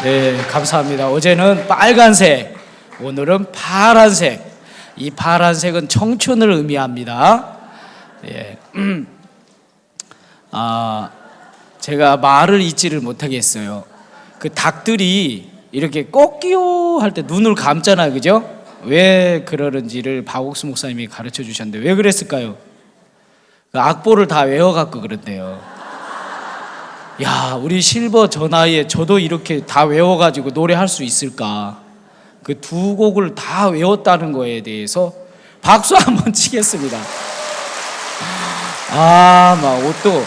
네, 감사합니다. 어제는 빨간색, 오늘은 파란색. 이 파란색은 청춘을 의미합니다. 예. 제가 말을 잊지를 못하겠어요. 그 닭들이 이렇게 꼬끼요 할 때 눈을 감잖아요, 그죠? 왜 그러는지를 박옥수 목사님이 가르쳐 주셨는데 왜 그랬을까요? 그 악보를 다 외워갖고 그런데요. 야, 우리 실버 저 나이에 저도 이렇게 다 외워가지고 노래할 수 있을까? 그 두 곡을 다 외웠다는 거에 대해서 박수 한번 치겠습니다. 막 옷도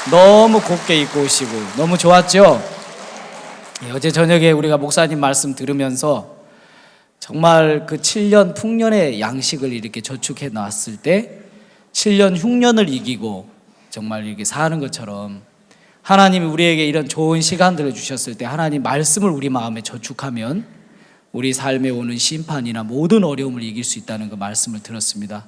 너무 곱게 입고 오시고 너무 좋았죠? 어제 저녁에 우리가 목사님 말씀 들으면서 정말 그 7년 풍년의 양식을 이렇게 저축해 놨을 때 7년 흉년을 이기고 정말 이렇게 사는 것처럼 하나님이 우리에게 이런 좋은 시간들을 주셨을 때 하나님 말씀을 우리 마음에 저축하면 우리 삶에 오는 심판이나 모든 어려움을 이길 수 있다는 그 말씀을 들었습니다.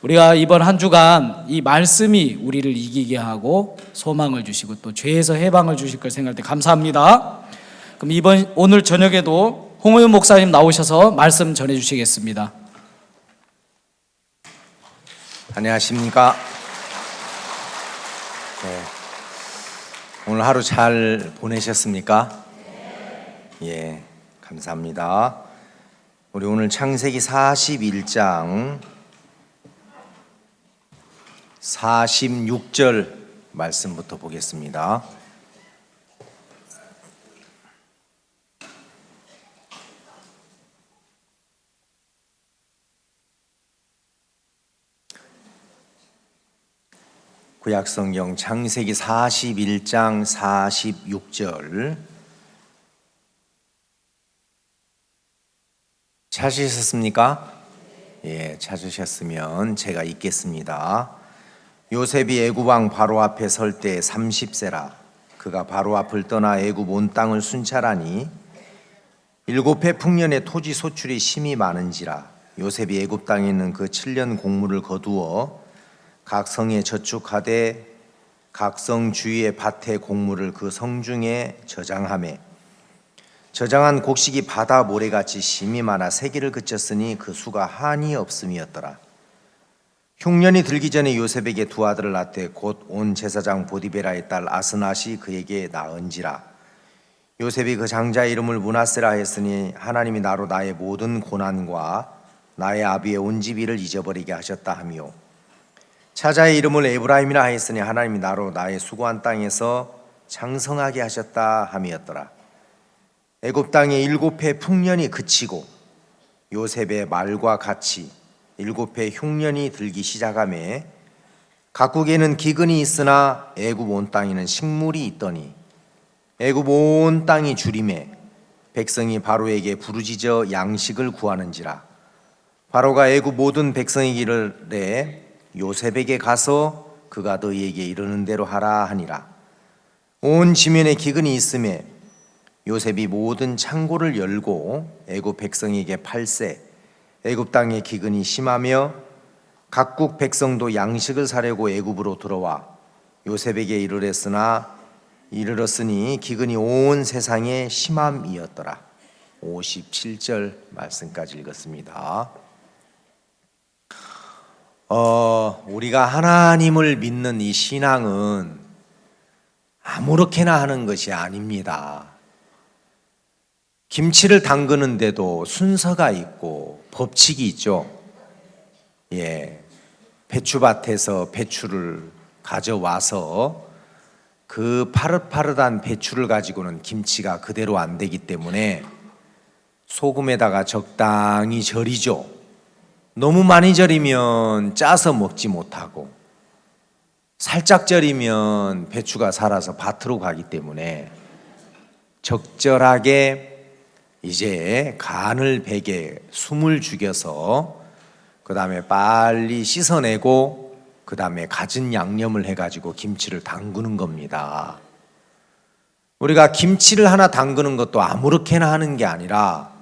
우리가 이번 한 주간 이 말씀이 우리를 이기게 하고 소망을 주시고 또 죄에서 해방을 주실 걸 생각할 때 감사합니다. 그럼 오늘 저녁에도 홍호연 목사님 나오셔서 말씀 전해주시겠습니다. 안녕하십니까? 네. 오늘 하루 잘 보내셨습니까? 예, 감사합니다. 우리 오늘 창세기 41장 46절 말씀부터 보겠습니다. 구약성경 창세기 41장 46절 찾으셨습니까? 예, 찾으셨으면 제가 읽겠습니다. 요셉이 애굽 왕 바로 앞에 설 때 30세라. 그가 바로 앞을 떠나 애굽 온 땅을 순찰하니 7해 풍년의 토지 소출이 심히 많은지라. 요셉이 애굽 땅에 있는 그 7년 곡물을 거두어 각 성에 저축하되 각 성 주위의 밭의 곡물을 그 성중에 저장하매 저장한 곡식이 바다 모래같이 심이 많아 세기를 그쳤으니 그 수가 한이 없음이었더라. 흉년이 들기 전에 요셉에게 두 아들을 낳되 곧 온 제사장 보디베라의 딸 아스낫이 그에게 낳은지라. 요셉이 그 장자의 이름을 므낫세라 했으니 하나님이 나로 나의 모든 고난과 나의 아비의 온 집이를 잊어버리게 하셨다 하며 차자의 이름을 에브라임이라 하였으니 하나님이 나로 나의 수고한 땅에서 장성하게 하셨다 함이었더라. 애굽 땅의 7해 풍년이 그치고 요셉의 말과 같이 7해 흉년이 들기 시작하매 각국에는 기근이 있으나 애굽 온 땅에는 식물이 있더니 애굽 온 땅이 주림에 백성이 바로에게 부르짖어 양식을 구하는지라. 바로가 애굽 모든 백성에게 이르되 요셉에게 가서 그가 너희에게 이르는 대로 하라 하니라. 온 지면에 기근이 있음에 요셉이 모든 창고를 열고 애굽 백성에게 팔세. 애굽 땅에 기근이 심하며 각국 백성도 양식을 사려고 애굽으로 들어와 요셉에게 이르렀으니 기근이 온 세상에 심함이었더라. 57절 말씀까지 읽었습니다. 우리가 하나님을 믿는 이 신앙은 아무렇게나 하는 것이 아닙니다. 김치를 담그는데도 순서가 있고 법칙이 있죠. 배추밭에서 배추를 가져와서 그 파릇파릇한 배추를 가지고는 김치가 그대로 안 되기 때문에 소금에다가 적당히 절이죠. 너무 많이 절이면 짜서 먹지 못하고, 살짝 절이면 배추가 살아서 밭으로 가기 때문에 적절하게 이제 간을 배게 숨을 죽여서 그 다음에 빨리 씻어내고 그 다음에 갖은 양념을 해가지고 김치를 담그는 겁니다. 우리가 김치를 하나 담그는 것도 아무렇게나 하는 게 아니라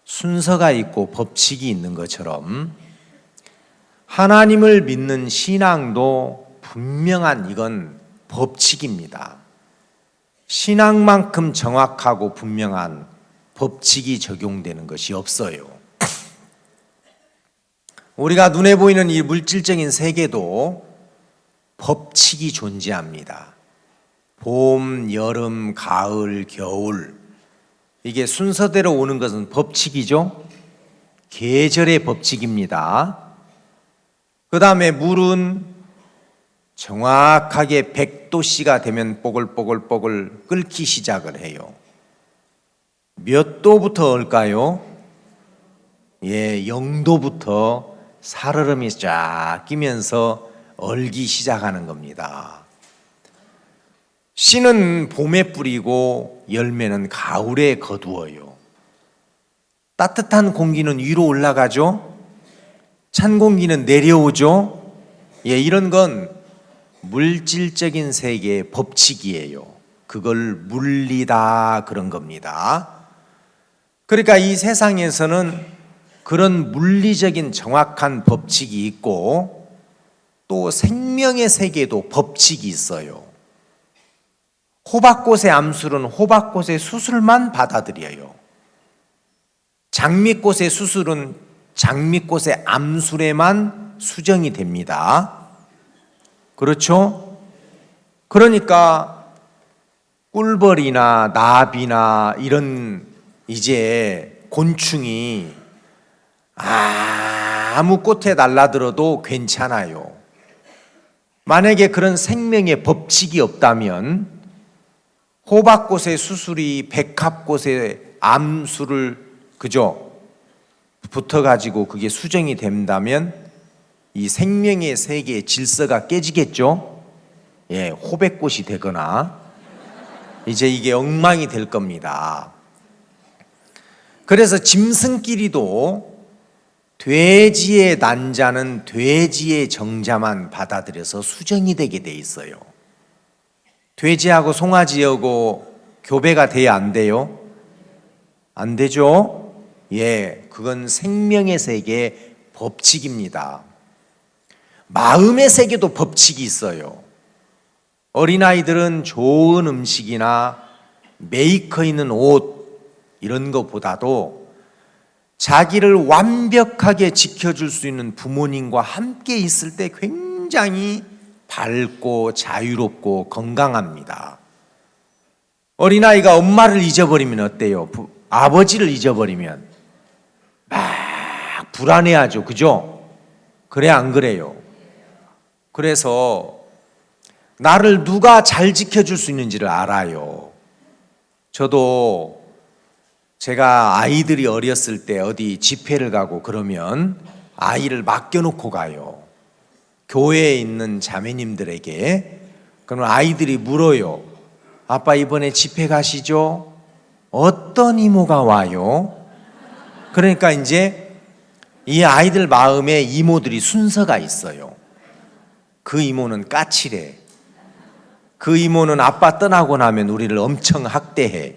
순서가 있고 법칙이 있는 것처럼 하나님을 믿는 신앙도 분명한 이건 법칙입니다. 신앙만큼 정확하고 분명한 법칙이 적용되는 것이 없어요. 우리가 눈에 보이는 이 물질적인 세계도 법칙이 존재합니다. 봄, 여름, 가을, 겨울, 이게 순서대로 오는 것은 법칙이죠. 계절의 법칙입니다. 그 다음에 물은 정확하게 100도씨가 되면 뽀글뽀글뽀글 끓기 시작을 해요. 몇 도부터 얼까요? 0도부터 살얼음이 쫙 끼면서 얼기 시작하는 겁니다. 씨는 봄에 뿌리고 열매는 가을에 거두어요. 따뜻한 공기는 위로 올라가죠. 찬 공기는 내려오죠. 이런 건 물질적인 세계의 법칙이에요. 그걸 물리다 그런 겁니다. 그러니까 이 세상에서는 그런 물리적인 정확한 법칙이 있고 또 생명의 세계에도 법칙이 있어요. 호박꽃의 암술은 호박꽃의 수술만 받아들여요. 장미꽃의 수술은 장미꽃의 암술에만 수정이 됩니다. 그렇죠? 그러니까 꿀벌이나 나비나 이런 이제 곤충이 아무 꽃에 날라들어도 괜찮아요. 만약에 그런 생명의 법칙이 없다면 호박꽃의 수술이 백합꽃의 암술을 그죠? 붙어가지고 그게 수정이 된다면 이 생명의 세계의 질서가 깨지겠죠? 호백꽃이 되거나 이제 이게 엉망이 될 겁니다. 그래서 짐승끼리도 돼지의 난자는 돼지의 정자만 받아들여서 수정이 되게 돼 있어요. 돼지하고 송아지하고 교배가 돼야 안 돼요? 안 되죠? 그건 생명의 세계의 법칙입니다. 마음의 세계도 법칙이 있어요. 어린아이들은 좋은 음식이나 메이커 있는 옷 이런 것보다도 자기를 완벽하게 지켜줄 수 있는 부모님과 함께 있을 때 굉장히 밝고 자유롭고 건강합니다. 어린아이가 엄마를 잊어버리면 어때요? 아버지를 잊어버리면 막 불안해하죠. 그죠? 그래 안 그래요? 그래서 나를 누가 잘 지켜줄 수 있는지를 알아요. 저도 제가 아이들이 어렸을 때 어디 집회를 가고 그러면 아이를 맡겨놓고 가요. 교회에 있는 자매님들에게. 그러면 아이들이 물어요. 아빠 이번에 집회 가시죠? 어떤 이모가 와요? 그러니까 이제 이 아이들 마음에 이모들이 순서가 있어요. 그 이모는 까칠해. 그 이모는 아빠 떠나고 나면 우리를 엄청 학대해.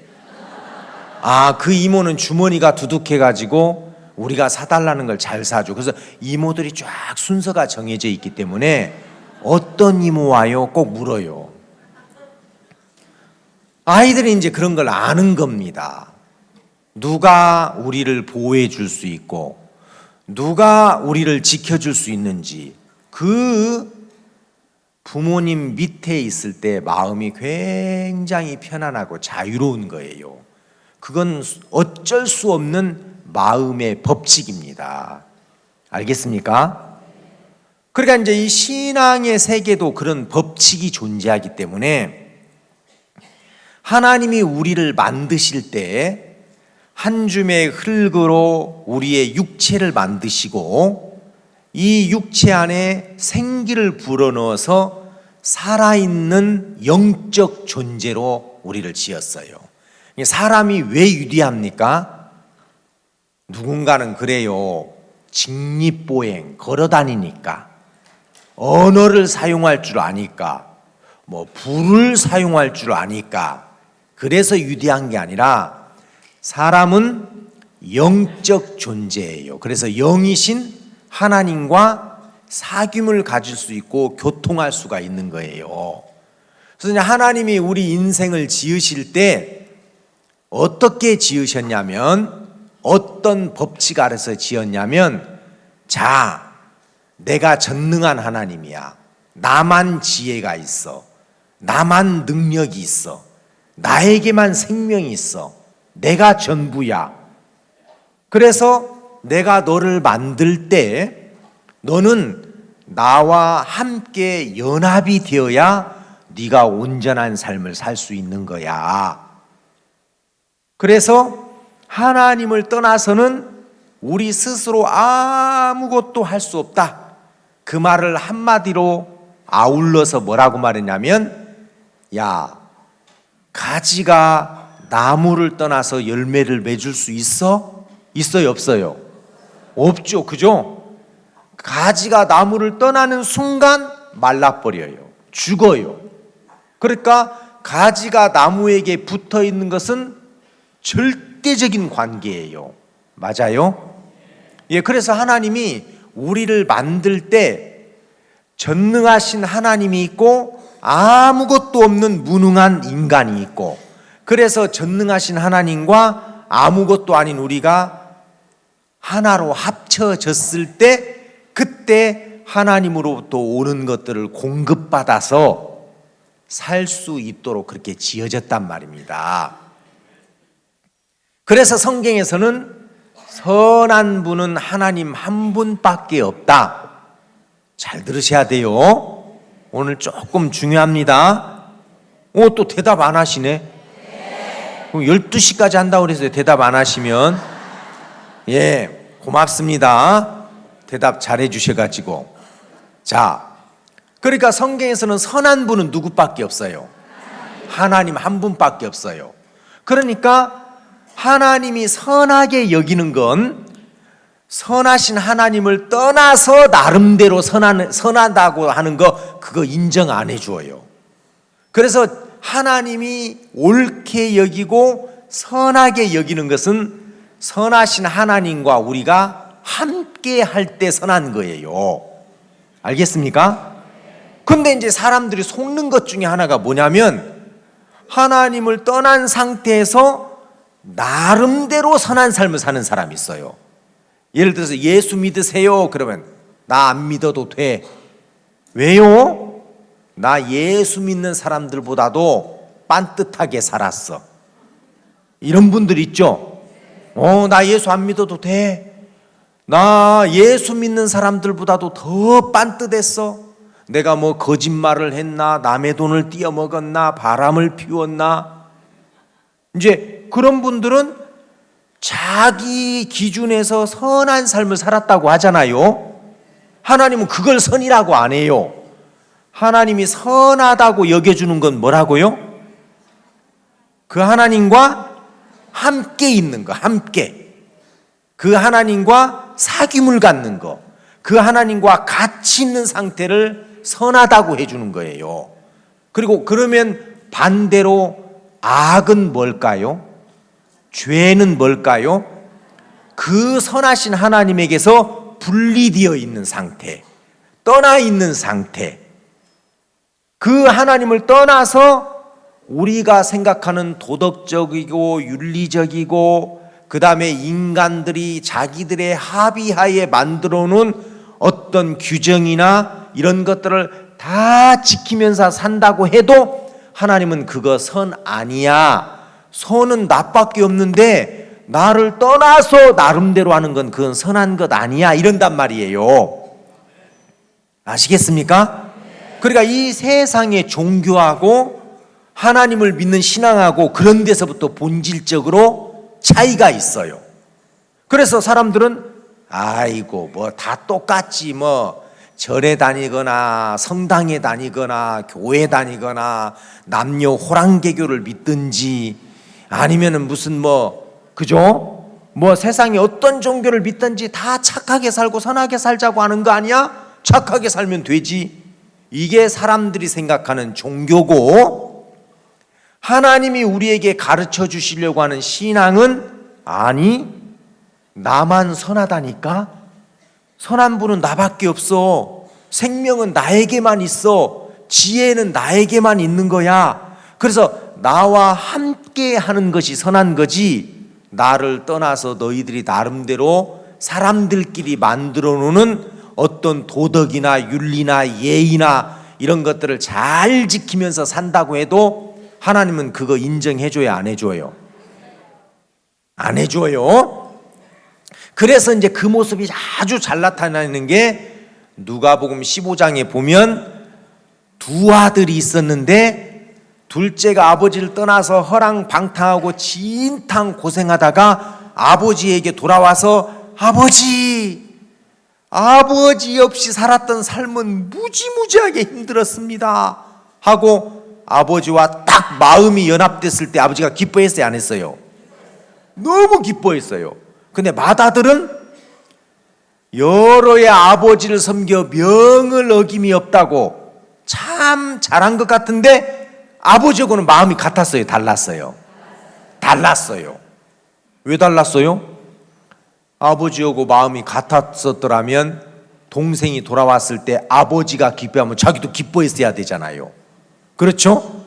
그 이모는 주머니가 두둑해가지고 우리가 사달라는 걸 잘 사줘. 그래서 이모들이 쫙 순서가 정해져 있기 때문에 어떤 이모 와요? 꼭 물어요. 아이들이 이제 그런 걸 아는 겁니다. 누가 우리를 보호해 줄 수 있고 누가 우리를 지켜줄 수 있는지 그 부모님 밑에 있을 때 마음이 굉장히 편안하고 자유로운 거예요. 그건 어쩔 수 없는 마음의 법칙입니다. 알겠습니까? 그러니까 이제 이 신앙의 세계도 그런 법칙이 존재하기 때문에 하나님이 우리를 만드실 때 한 줌의 흙으로 우리의 육체를 만드시고 이 육체 안에 생기를 불어넣어서 살아있는 영적 존재로 우리를 지었어요. 사람이 왜 위대합니까? 누군가는 그래요. 직립보행, 걸어다니니까, 언어를 사용할 줄 아니까, 불을 사용할 줄 아니까, 그래서 위대한 게 아니라 사람은 영적 존재예요. 그래서 영이신 하나님과 사귐을 가질 수 있고 교통할 수가 있는 거예요. 그래서 하나님이 우리 인생을 지으실 때 어떻게 지으셨냐면, 어떤 법칙 아래서 지었냐면, 자, 내가 전능한 하나님이야. 나만 지혜가 있어. 나만 능력이 있어. 나에게만 생명이 있어. 내가 전부야. 그래서 내가 너를 만들 때 너는 나와 함께 연합이 되어야 네가 온전한 삶을 살 수 있는 거야. 그래서 하나님을 떠나서는 우리 스스로 아무것도 할 수 없다. 그 말을 한마디로 아울러서 뭐라고 말했냐면, 야, 가지가 나무를 떠나서 열매를 맺을 수 있어? 있어요, 없어요? 없죠, 그죠? 가지가 나무를 떠나는 순간 말라버려요. 죽어요. 그러니까 가지가 나무에게 붙어 있는 것은 절대적인 관계예요. 맞아요? 예, 그래서 하나님이 우리를 만들 때 전능하신 하나님이 있고 아무것도 없는 무능한 인간이 있고, 그래서 전능하신 하나님과 아무것도 아닌 우리가 하나로 합쳐졌을 때, 그때 하나님으로부터 오는 것들을 공급받아서 살 수 있도록 그렇게 지어졌단 말입니다. 그래서 성경에서는 선한 분은 하나님 한 분밖에 없다. 잘 들으셔야 돼요. 오늘 조금 중요합니다. 또 대답 안 하시네. 12시까지 한다고 그랬어요. 대답 안 하시면. 예, 고맙습니다. 대답 잘해 주셔가지고. 자, 그러니까 성경에서는 선한 분은 누구밖에 없어요? 하나님 한 분밖에 없어요. 그러니까 하나님이 선하게 여기는 건 선하신 하나님을 떠나서 나름대로 선하다고 하는 거, 그거 인정 안 해줘요. 그래서 하나님이 옳게 여기고 선하게 여기는 것은 선하신 하나님과 우리가 함께 할 때 선한 거예요. 알겠습니까? 근데 이제 사람들이 속는 것 중에 하나가 뭐냐면, 하나님을 떠난 상태에서 나름대로 선한 삶을 사는 사람이 있어요. 예를 들어서 예수 믿으세요. 그러면 나 안 믿어도 돼. 왜요? 나 예수 믿는 사람들보다도 빤듯하게 살았어. 이런 분들 있죠. 나 예수 안 믿어도 돼. 나 예수 믿는 사람들보다도 더 빤듯했어. 내가 거짓말을 했나, 남의 돈을 띄어먹었나, 바람을 피웠나. 이제 그런 분들은 자기 기준에서 선한 삶을 살았다고 하잖아요. 하나님은 그걸 선이라고 안 해요. 하나님이 선하다고 여겨주는 건 뭐라고요? 그 하나님과 함께 있는 거, 함께. 그 하나님과 사귐을 갖는 거, 그 하나님과 같이 있는 상태를 선하다고 해주는 거예요. 그리고 그러면 반대로 악은 뭘까요? 죄는 뭘까요? 그 선하신 하나님에게서 분리되어 있는 상태, 떠나 있는 상태. 그 하나님을 떠나서 우리가 생각하는 도덕적이고 윤리적이고, 그 다음에 인간들이 자기들의 합의하에 만들어 놓은 어떤 규정이나 이런 것들을 다 지키면서 산다고 해도 하나님은 그거 선 아니야. 선은 나밖에 없는데 나를 떠나서 나름대로 하는 건 그건 선한 것 아니야. 이런단 말이에요. 아시겠습니까? 그러니까 이 세상의 종교하고 하나님을 믿는 신앙하고 그런 데서부터 본질적으로 차이가 있어요. 그래서 사람들은 아이고 뭐 다 똑같지, 뭐 절에 다니거나 성당에 다니거나 교회 다니거나 남녀 호랑개교를 믿든지 아니면은 무슨 뭐 그죠? 뭐 세상에 어떤 종교를 믿든지 다 착하게 살고 선하게 살자고 하는 거 아니야? 착하게 살면 되지. 이게 사람들이 생각하는 종교고, 하나님이 우리에게 가르쳐 주시려고 하는 신앙은 아니, 나만 선하다니까? 선한 분은 나밖에 없어. 생명은 나에게만 있어. 지혜는 나에게만 있는 거야. 그래서 나와 함께 하는 것이 선한 거지, 나를 떠나서 너희들이 나름대로 사람들끼리 만들어 놓는 어떤 도덕이나 윤리나 예의나 이런 것들을 잘 지키면서 산다고 해도 하나님은 그거 인정해줘야 안 해줘요? 안 해줘요. 그래서 이제 그 모습이 아주 잘 나타나는 게 누가복음 15장에 보면 두 아들이 있었는데 둘째가 아버지를 떠나서 허랑방탕하고 진탕 고생하다가 아버지에게 돌아와서 아버지 없이 살았던 삶은 무지무지하게 힘들었습니다 하고 아버지와 딱 마음이 연합됐을 때 아버지가 기뻐했어요, 안 했어요? 너무 기뻐했어요. 근데 맏아들은 여러의 아버지를 섬겨 명을 어김이 없다고 참 잘한 것 같은데 아버지하고는 마음이 같았어요, 달랐어요? 달랐어요. 왜 달랐어요? 아버지하고 마음이 같았었더라면 동생이 돌아왔을 때 아버지가 기뻐하면 자기도 기뻐했어야 되잖아요. 그렇죠?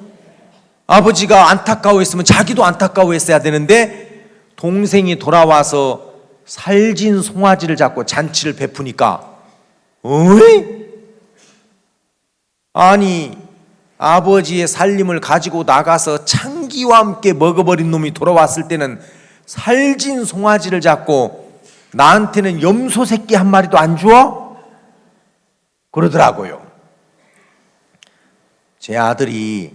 아버지가 안타까워했으면 자기도 안타까워했어야 되는데 동생이 돌아와서 살진 송아지를 잡고 잔치를 베푸니까 어이? 아니, 아버지의 살림을 가지고 나가서 창기와 함께 먹어버린 놈이 돌아왔을 때는 살진 송아지를 잡고 나한테는 염소 새끼 한 마리도 안 주어? 그러더라고요. 제 아들이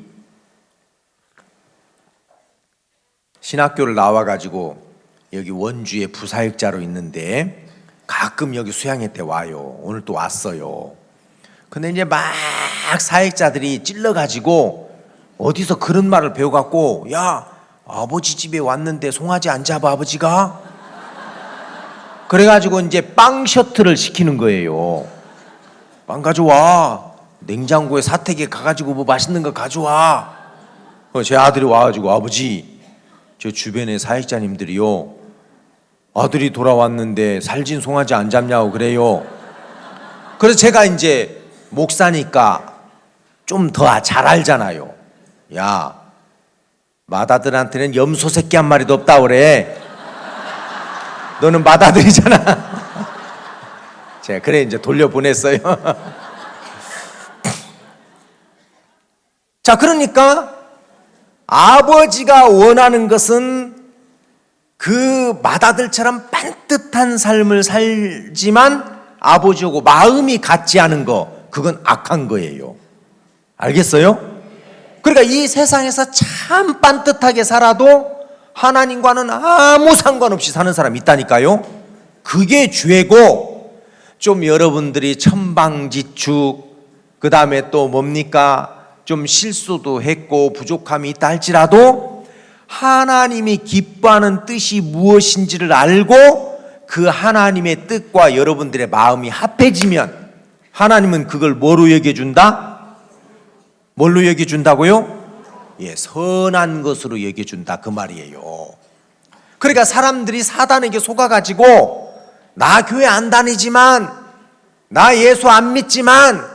신학교를 나와가지고 여기 원주에 부사역자로 있는데 가끔 여기 수양회 때 와요. 오늘 또 왔어요. 근데 이제 막 사역자들이 찔러가지고 어디서 그런 말을 배워갖고, 야, 아버지 집에 왔는데 송아지 안 잡아 아버지가? 그래가지고 이제 빵 셔틀을 시키는 거예요. 빵 가져와. 냉장고에 사택에 가가지고 뭐 맛있는 거 가져와. 제 아들이 와가지고, 아버지, 저 주변에 사역자님들이요, 아들이 돌아왔는데 살진 송아지 안 잡냐고 그래요. 그래서 제가 이제 목사니까 좀 더 잘 알잖아요. 야, 맏아들한테는 염소 새끼 한 마리도 없다 그래. 너는 맏아들이잖아. 제가 그래 이제 돌려보냈어요. 자, 그러니까 아버지가 원하는 것은 그 맏아들처럼 반듯한 삶을 살지만 아버지하고 마음이 같지 않은 거, 그건 악한 거예요. 알겠어요? 그러니까 이 세상에서 참 반듯하게 살아도 하나님과는 아무 상관없이 사는 사람이 있다니까요. 그게 죄고, 좀 여러분들이 천방지축, 그 다음에 또 뭡니까? 좀 실수도 했고 부족함이 있다 할지라도 하나님이 기뻐하는 뜻이 무엇인지를 알고 그 하나님의 뜻과 여러분들의 마음이 합해지면 하나님은 그걸 뭐로 여겨준다? 뭘로 여겨준다고요? 예, 선한 것으로 여겨준다, 그 말이에요. 그러니까 사람들이 사단에게 속아가지고 나 교회 안 다니지만, 나 예수 안 믿지만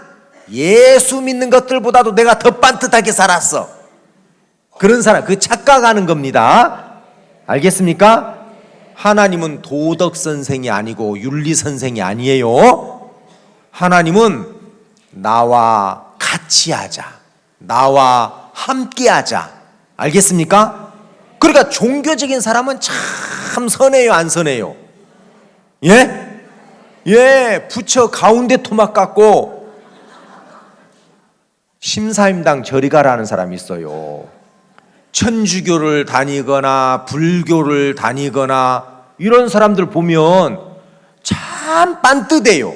예수 믿는 것들보다도 내가 더 반듯하게 살았어, 그런 사람, 그 착각하는 겁니다. 알겠습니까? 하나님은 도덕 선생이 아니고 윤리 선생이 아니에요. 하나님은 나와 같이 하자, 나와 함께 하자. 알겠습니까? 그러니까 종교적인 사람은 참 선해요, 안 선해요? 예? 예, 부처 가운데 토막 같고 심사임당 저리 가라는 사람이 있어요. 천주교를 다니거나 불교를 다니거나 이런 사람들 보면 참 빤뜨대요.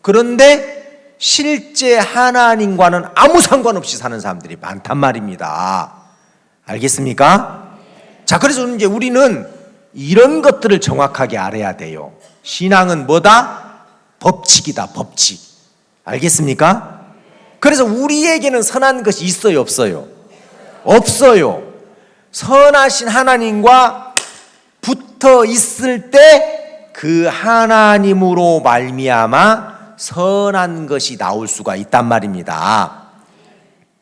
그런데 실제 하나님과는 아무 상관없이 사는 사람들이 많단 말입니다. 알겠습니까? 자, 그래서 이제 우리는 이런 것들을 정확하게 알아야 돼요. 신앙은 뭐다? 법칙이다, 법칙. 알겠습니까? 그래서 우리에게는 선한 것이 있어요, 없어요? 없어요. 선하신 하나님과 붙어 있을 때 그 하나님으로 말미암아 선한 것이 나올 수가 있단 말입니다.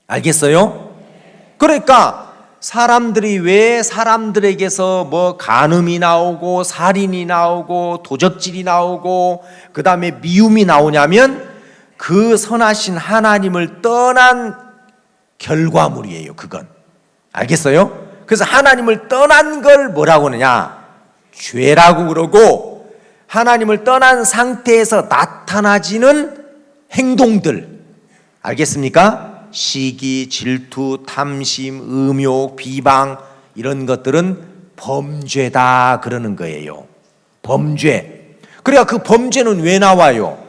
알겠어요? 그러니까 사람들이 왜 사람들에게서 뭐 간음이 나오고 살인이 나오고 도적질이 나오고 그 다음에 미움이 나오냐면 그 선하신 하나님을 떠난 결과물이에요. 그건 알겠어요? 그래서 하나님을 떠난 걸 뭐라고 하느냐? 죄라고 그러고, 하나님을 떠난 상태에서 나타나지는 행동들, 알겠습니까? 시기, 질투, 탐심, 음욕, 비방, 이런 것들은 범죄다 그러는 거예요. 범죄. 그러니까 그 범죄는 왜 나와요?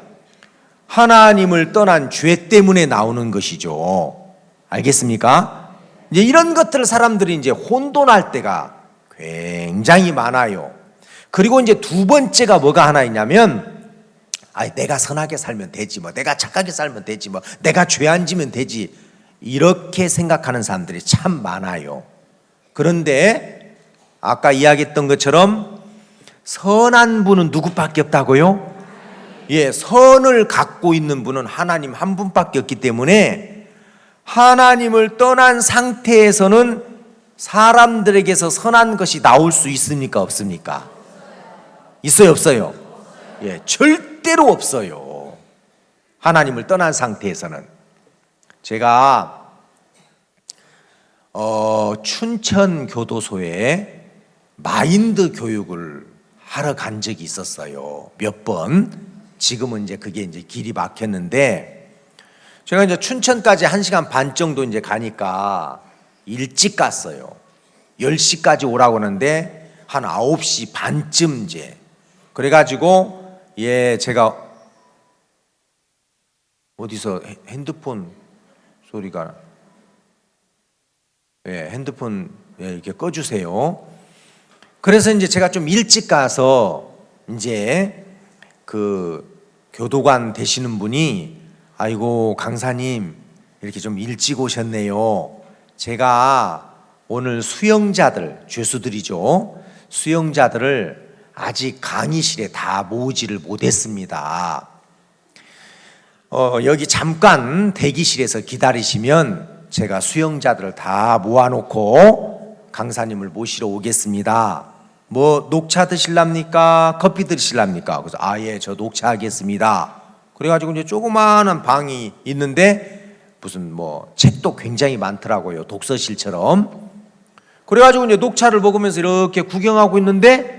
하나님을 떠난 죄 때문에 나오는 것이죠. 알겠습니까? 이제 이런 것들을 사람들이 이제 혼돈할 때가 굉장히 많아요. 그리고 이제 두 번째가 뭐가 하나 있냐면, 내가 선하게 살면 되지, 뭐 내가 착하게 살면 되지, 뭐 내가 죄 안 지면 되지, 이렇게 생각하는 사람들이 참 많아요. 그런데 아까 이야기했던 것처럼 선한 분은 누구밖에 없다고요? 예, 선을 갖고 있는 분은 하나님 한 분밖에 없기 때문에 하나님을 떠난 상태에서는 사람들에게서 선한 것이 나올 수 있습니까, 없습니까? 있어요, 없어요? 예, 절대로 없어요. 하나님을 떠난 상태에서는. 제가 춘천 교도소에 마인드 교육을 하러 간 적이 있었어요. 몇 번. 지금은 이제 그게 이제 길이 막혔는데, 제가 이제 춘천까지 1시간 반 정도 이제 가니까 일찍 갔어요. 10시까지 오라고 하는데 한 9시 반쯤 이제. 그래가지고 제가 어디서 핸드폰 소리가, 핸드폰 이렇게 꺼주세요. 그래서 이제 제가 좀 일찍 가서 이제 그 교도관 되시는 분이, 아이고 강사님 이렇게 좀 일찍 오셨네요. 제가 오늘 수용자들, 죄수들이죠, 수용자들을 아직 강의실에 다 모으지를 못했습니다. 여기 잠깐 대기실에서 기다리시면 제가 수용자들을 다 모아놓고 강사님을 모시러 오겠습니다. 뭐 녹차 드실랍니까? 커피 드실랍니까? 그래서 예, 저 녹차 하겠습니다. 그래가지고 이제 조그마한 방이 있는데 무슨 뭐 책도 굉장히 많더라고요, 독서실처럼. 그래가지고 이제 녹차를 먹으면서 이렇게 구경하고 있는데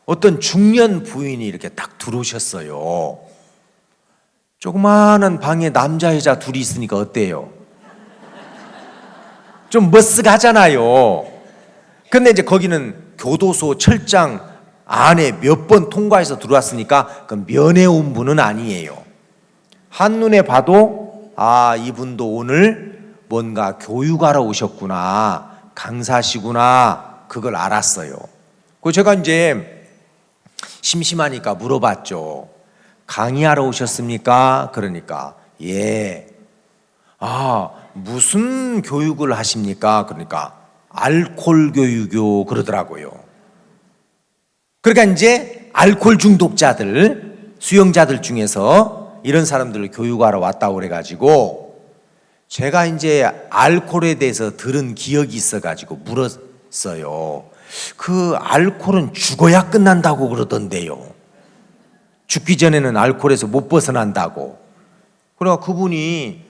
어떤 중년 부인이 이렇게 딱 들어오셨어요. 조그마한 방에 남자 여자 둘이 있으니까 어때요? 좀 머쓱하잖아요. 근데 이제 거기는 교도소 철장 안에 몇 번 통과해서 들어왔으니까 그 면회 온 분은 아니에요. 한눈에 봐도 이분도 오늘 뭔가 교육하러 오셨구나, 강사시구나, 그걸 알았어요. 그래서 제가 이제 심심하니까 물어봤죠. 강의하러 오셨습니까? 그러니까 무슨 교육을 하십니까? 그러니까 알코올 교육이요 그러더라고요. 그러니까 이제 알코올 중독자들, 수용자들 중에서 이런 사람들을 교육하러 왔다고 그래가지고 제가 이제 알코올에 대해서 들은 기억이 있어가지고 물었어요. 그 알코올은 죽어야 끝난다고 그러던데요. 죽기 전에는 알코올에서 못 벗어난다고. 그러니까 그분이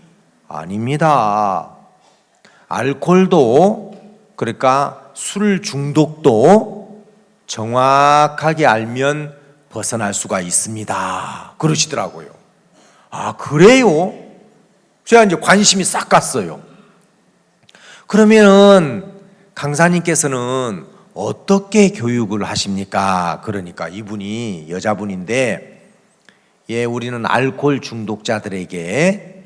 아닙니다. 알코올도, 그러니까 술 중독도 정확하게 알면 벗어날 수가 있습니다. 그러시더라고요. 그래요? 제가 이제 관심이 싹 갔어요. 그러면은 강사님께서는 어떻게 교육을 하십니까? 그러니까 이분이 여자분인데, 예, 우리는 알코올 중독자들에게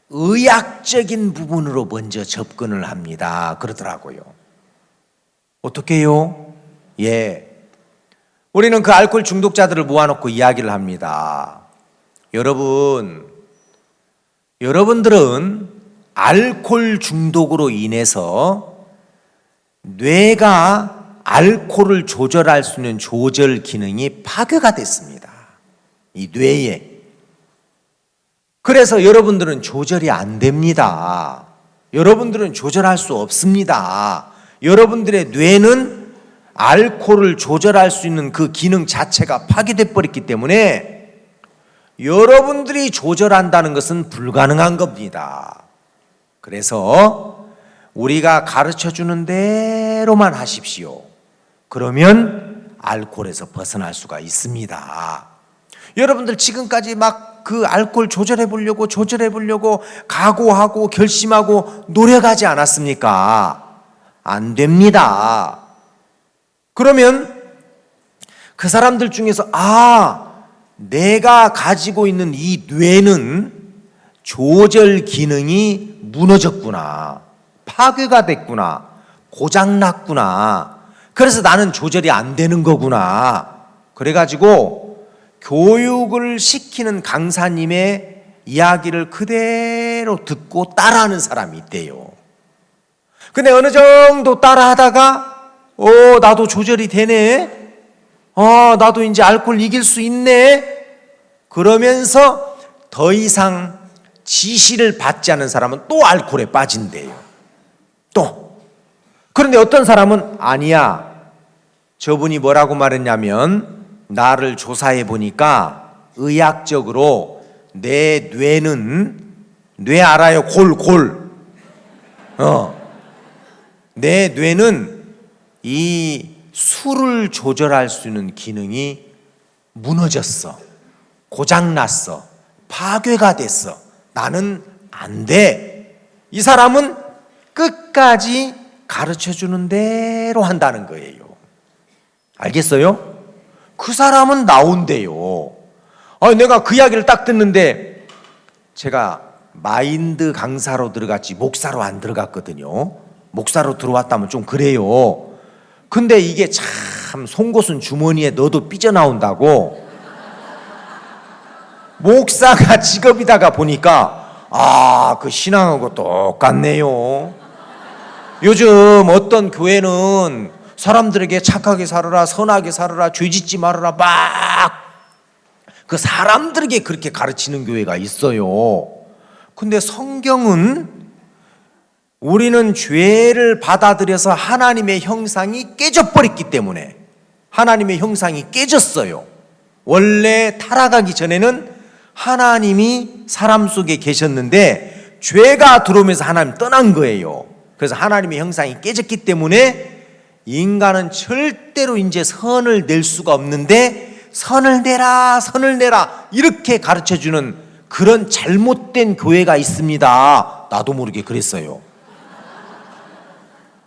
의학적인 부분으로 먼저 접근을 합니다. 그러더라고요. 어떻게 해요? 예. 우리는 그 알코올 중독자들을 모아놓고 이야기를 합니다. 여러분들은 알코올 중독으로 인해서 뇌가 알코올을 조절할 수 있는 조절 기능이 파괴가 됐습니다. 이 뇌에. 그래서 여러분들은 조절이 안 됩니다. 여러분들은 조절할 수 없습니다. 여러분들의 뇌는 알코올을 조절할 수 있는 그 기능 자체가 파괴돼 버렸기 때문에 여러분들이 조절한다는 것은 불가능한 겁니다. 그래서 우리가 가르쳐 주는 대로만 하십시오. 그러면 알코올에서 벗어날 수가 있습니다. 여러분들 지금까지 막 그 알코올 조절해 보려고 각오하고 결심하고 노력하지 않았습니까? 안 됩니다. 그러면 그 사람들 중에서 내가 가지고 있는 이 뇌는 조절 기능이 무너졌구나, 파괴가 됐구나, 고장났구나, 그래서 나는 조절이 안 되는 거구나. 그래가지고 교육을 시키는 강사님의 이야기를 그대로 듣고 따라하는 사람이 있대요. 근데 어느 정도 따라하다가 나도 조절이 되네, 나도 이제 알코올 이길 수 있네, 그러면서 더 이상 지시를 받지 않은 사람은 또 알코올에 빠진대요. 또. 그런데 어떤 사람은 아니야, 저분이 뭐라고 말했냐면, 나를 조사해 보니까 의학적으로 내 뇌는, 뇌 알아요? 골. 내 뇌는 이 술을 조절할 수 있는 기능이 무너졌어, 고장났어, 파괴가 됐어, 나는 안 돼. 이 사람은 끝까지 가르쳐주는 대로 한다는 거예요. 알겠어요? 그 사람은 나온대요. 내가 그 이야기를 딱 듣는데, 제가 마인드 강사로 들어갔지 목사로 안 들어갔거든요. 목사로 들어왔다면 좀 그래요. 근데 이게 참 송곳은 주머니에 넣어도 삐져나온다고, 목사가 직업이다가 보니까 그 신앙하고 똑같네요. 요즘 어떤 교회는 사람들에게 착하게 살아라, 선하게 살아라, 죄짓지 말아라, 막 그 사람들에게 그렇게 가르치는 교회가 있어요. 근데 성경은 우리는 죄를 받아들여서 하나님의 형상이 깨져버렸기 때문에, 하나님의 형상이 깨졌어요. 원래 타락하기 전에는 하나님이 사람 속에 계셨는데 죄가 들어오면서 하나님 떠난 거예요. 그래서 하나님의 형상이 깨졌기 때문에 인간은 절대로 이제 선을 낼 수가 없는데, 선을 내라 이렇게 가르쳐주는 그런 잘못된 교회가 있습니다. 나도 모르게 그랬어요.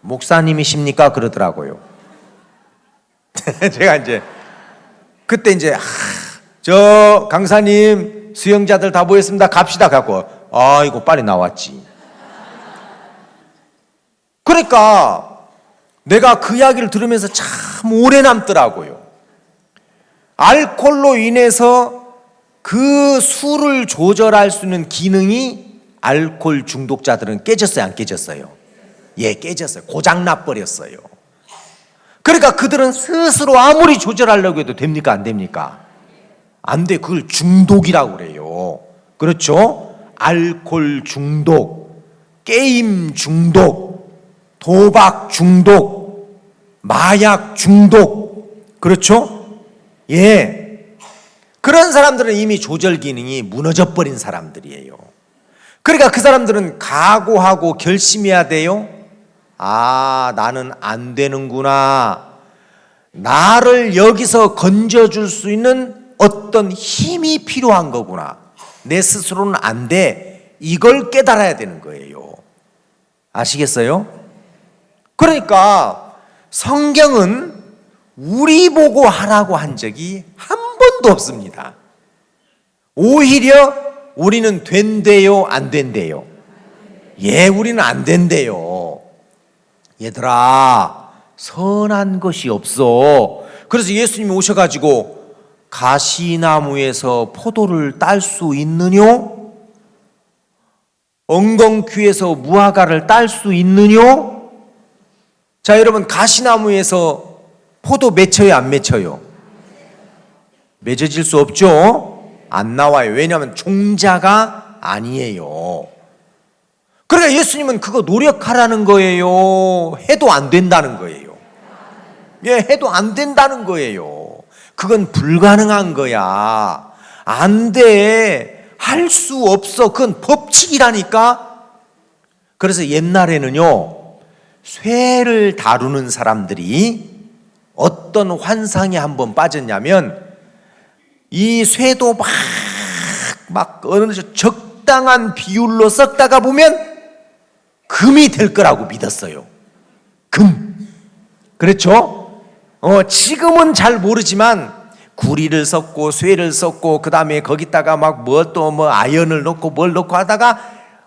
목사님이십니까? 그러더라고요. 제가 이제 그때 이제 저 강사님 수영자들 다 모였습니다, 갑시다 갖고, 이거 빨리 나왔지. 그러니까 내가 그 이야기를 들으면서 참 오래 남더라고요. 알코올로 인해서 그 술을 조절할 수 있는 기능이 알코올 중독자들은 깨졌어요, 안 깨졌어요? 예, 깨졌어요. 고장나 버렸어요. 그러니까 그들은 스스로 아무리 조절하려고 해도 됩니까, 안 됩니까? 안 돼. 그걸 중독이라고 그래요. 그렇죠? 알코올 중독, 게임 중독, 도박 중독, 마약 중독, 그렇죠? 예. 그런 사람들은 이미 조절 기능이 무너져 버린 사람들이에요. 그러니까 그 사람들은 각오하고 결심해야 돼요. 나는 안 되는구나. 나를 여기서 건져줄 수 있는 어떤 힘이 필요한 거구나. 내 스스로는 안 돼. 이걸 깨달아야 되는 거예요. 아시겠어요? 그러니까 성경은 우리 보고 하라고 한 적이 한 번도 없습니다. 오히려 우리는 된대요, 안 된대요? 예, 우리는 안 된대요. 얘들아, 선한 것이 없어. 그래서 예수님이 오셔가지고 가시나무에서 포도를 딸 수 있느뇨? 엉겅퀴에서 무화과를 딸 수 있느뇨? 자, 여러분, 가시나무에서 포도 맺혀요, 안 맺혀요? 맺어질 수 없죠? 안 나와요. 왜냐하면 종자가 아니에요. 그러니까 예수님은 그거 노력하라는 거예요? 해도 안 된다는 거예요? 예, 해도 안 된다는 거예요. 그건 불가능한 거야. 안 돼. 할 수 없어. 그건 법칙이라니까. 그래서 옛날에는요, 쇠를 다루는 사람들이 어떤 환상에 한번 빠졌냐면, 이 쇠도 막 어느 적당한 비율로 섞다가 보면 금이 될 거라고 믿었어요. 금. 그렇죠? 지금은 잘 모르지만 구리를 섞고 쇠를 섞고 그 다음에 거기다가 막 아연을 넣고 뭘 넣고 하다가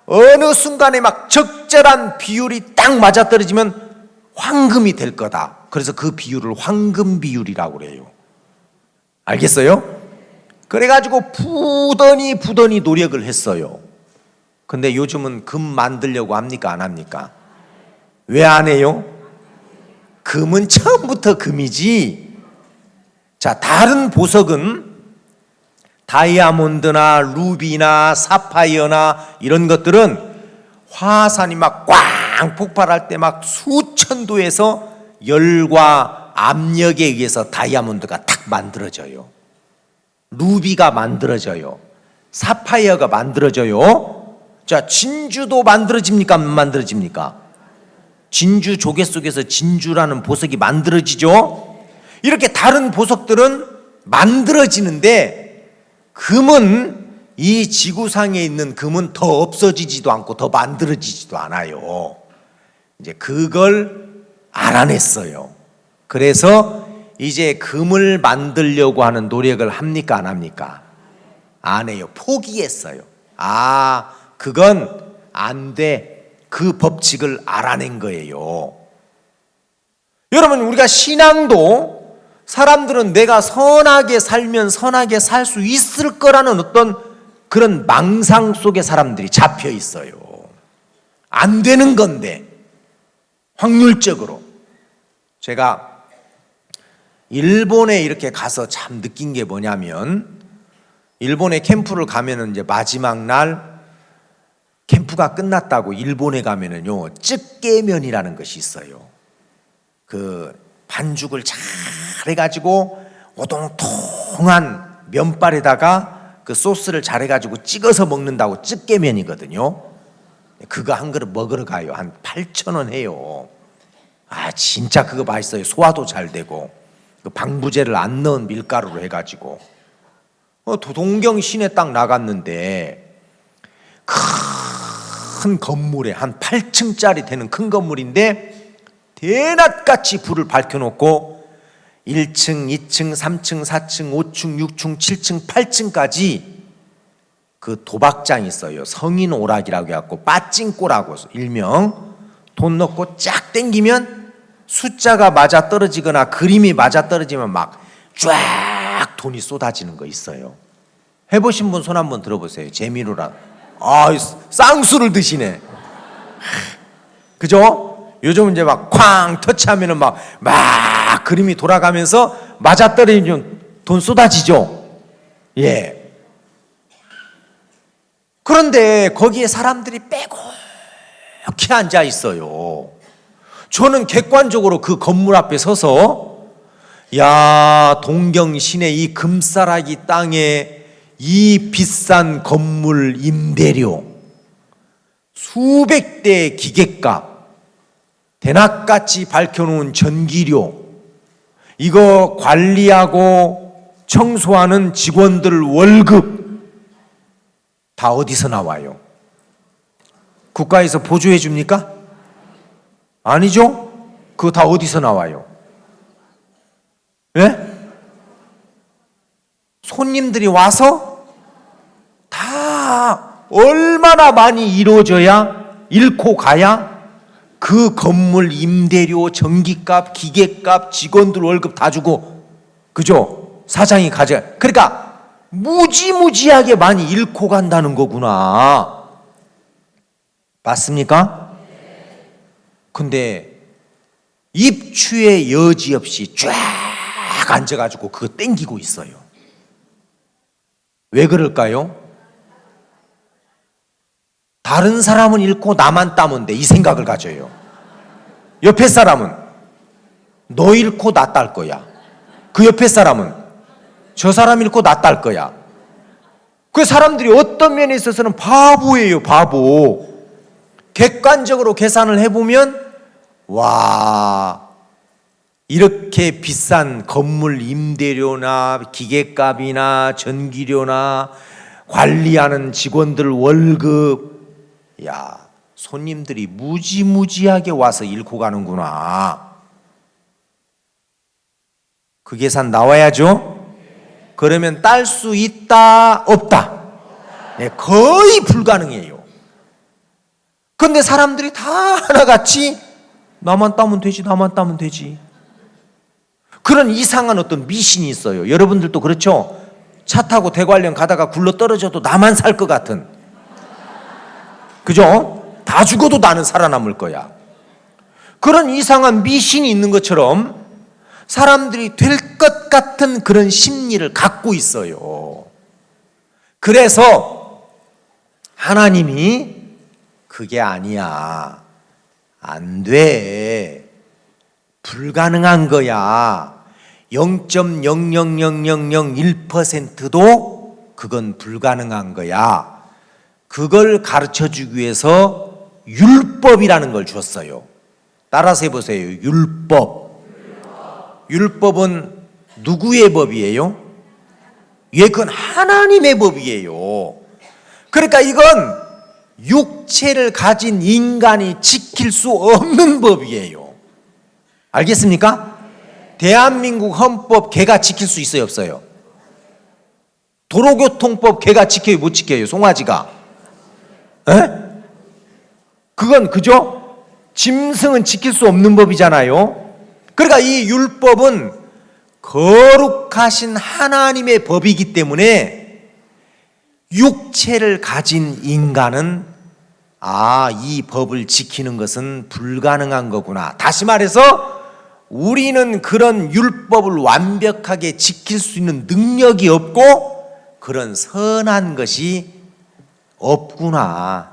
어느 순간에 막 적절한 비율이 딱 맞아떨어지면 황금이 될 거다. 그래서 그 비율을 황금 비율이라고 그래요. 알겠어요? 그래가지고 부더니 노력을 했어요. 근데 요즘은 금 만들려고 합니까, 안 합니까? 왜 안 해요? 금은 처음부터 금이지. 자, 다른 보석은 다이아몬드나 루비나 사파이어나 이런 것들은 화산이 막 꽝 폭발할 때 막 수천 도에서 열과 압력에 의해서 다이아몬드가 탁 만들어져요. 루비가 만들어져요. 사파이어가 만들어져요. 자, 진주도 만들어집니까, 안 만들어집니까? 진주 조개 속에서 진주라는 보석이 만들어지죠. 이렇게 다른 보석들은 만들어지는데 금은, 이 지구상에 있는 금은 더 없어지지도 않고 더 만들어지지도 않아요. 이제 그걸 알아냈어요. 그래서 이제 금을 만들려고 하는 노력을 합니까, 안 합니까? 안 해요. 포기했어요. 그건 안 돼. 그 법칙을 알아낸 거예요. 여러분, 우리가 신앙도 사람들은 내가 선하게 살면 선하게 살 수 있을 거라는 어떤 그런 망상 속에 사람들이 잡혀 있어요. 안 되는 건데, 확률적으로. 제가 일본에 이렇게 가서 참 느낀 게 뭐냐면, 일본에 캠프를 가면은 이제 마지막 날 캠프가 끝났다고 일본에 가면은요, 찌개면이라는 것이 있어요. 그 반죽을 잘 해가지고 오동통한 면발에다가 그 소스를 잘 해가지고 찍어서 먹는다고 찌개면이거든요. 그거 한 그릇 먹으러 가요. 한 8,000원 해요. 진짜 그거 맛있어요. 소화도 잘 되고, 그 방부제를 안 넣은 밀가루로 해가지고. 도동경 시내 딱 나갔는데 큰 건물에 한 8층짜리 되는 큰 건물인데 대낮같이 불을 밝혀놓고 1층, 2층, 3층, 4층, 5층, 6층, 7층, 8층까지 그 도박장이 있어요. 성인 오락이라고 해갖고 빠찡꼬라고 일명. 돈 넣고 쫙 땡기면 숫자가 맞아 떨어지거나 그림이 맞아 떨어지면 막 쫙 돈이 쏟아지는 거 있어요. 해보신 분 손 한번 들어보세요. 재미로라. 쌍수를 드시네. 그죠? 요즘은 이제 막 쾅 터치하면은 막 그림이 돌아가면서 맞아 떨어지면 돈 쏟아지죠. 예. 그런데 거기에 사람들이 빼곡히 앉아 있어요. 저는 객관적으로 그 건물 앞에 서서, 야, 동경 시내 이 금싸라기 땅에 이 비싼 건물 임대료, 수백 대의 기계값, 대낮같이 밝혀놓은 전기료, 이거 관리하고 청소하는 직원들 월급 다 어디서 나와요? 국가에서 보조해 줍니까? 아니죠? 그거 다 어디서 나와요? 예? 손님들이 와서 다 얼마나 많이 이루어져야 잃고 가야 그 건물 임대료, 전기값, 기계값, 직원들 월급 다 주고, 그죠? 사장이 가져. 그러니까 무지무지하게 많이 잃고 간다는 거구나. 맞습니까? 근데 입추의 여지 없이 쫙 앉아가지고 그거 땡기고 있어요. 왜 그럴까요? 다른 사람은 잃고 나만 따면 돼, 이 생각을 가져요. 옆에 사람은 너 잃고 나 딸 거야. 그 옆에 사람은 저 사람 잃고 나 딸 거야. 그 사람들이 어떤 면에 있어서는 바보예요, 바보. 객관적으로 계산을 해보면 와, 이렇게 비싼 건물 임대료나 기계값이나 전기료나 관리하는 직원들 월급, 야, 손님들이 무지무지하게 와서 잃고 가는구나. 그 계산 나와야죠. 그러면 딸 수 있다, 없다? 네, 거의 불가능해요. 근데 사람들이 다 하나같이 나만 따면 되지, 나만 따면 되지. 그런 이상한 어떤 미신이 있어요. 여러분들도 그렇죠? 차 타고 대관령 가다가 굴러 떨어져도 나만 살 것 같은, 그죠? 다 죽어도 나는 살아남을 거야. 그런 이상한 미신이 있는 것처럼 사람들이 될 것 같은 그런 심리를 갖고 있어요. 그래서 하나님이 그게 아니야, 안 돼, 불가능한 거야, 0.00001%도 그건 불가능한 거야, 그걸 가르쳐주기 위해서 율법이라는 걸 줬어요. 따라서 해보세요. 율법. 율법은 누구의 법이에요? 예, 그건 하나님의 법이에요. 그러니까 이건 육체를 가진 인간이 지킬 수 없는 법이에요. 알겠습니까? 대한민국 헌법 걔가 지킬 수 있어요, 없어요? 도로교통법 걔가 지켜요, 못 지켜요? 송아지가? 에? 그건 그죠? 짐승은 지킬 수 없는 법이잖아요. 그러니까 이 율법은 거룩하신 하나님의 법이기 때문에 육체를 가진 인간은 이 법을 지키는 것은 불가능한 거구나. 다시 말해서 우리는 그런 율법을 완벽하게 지킬 수 있는 능력이 없고 그런 선한 것이 없구나.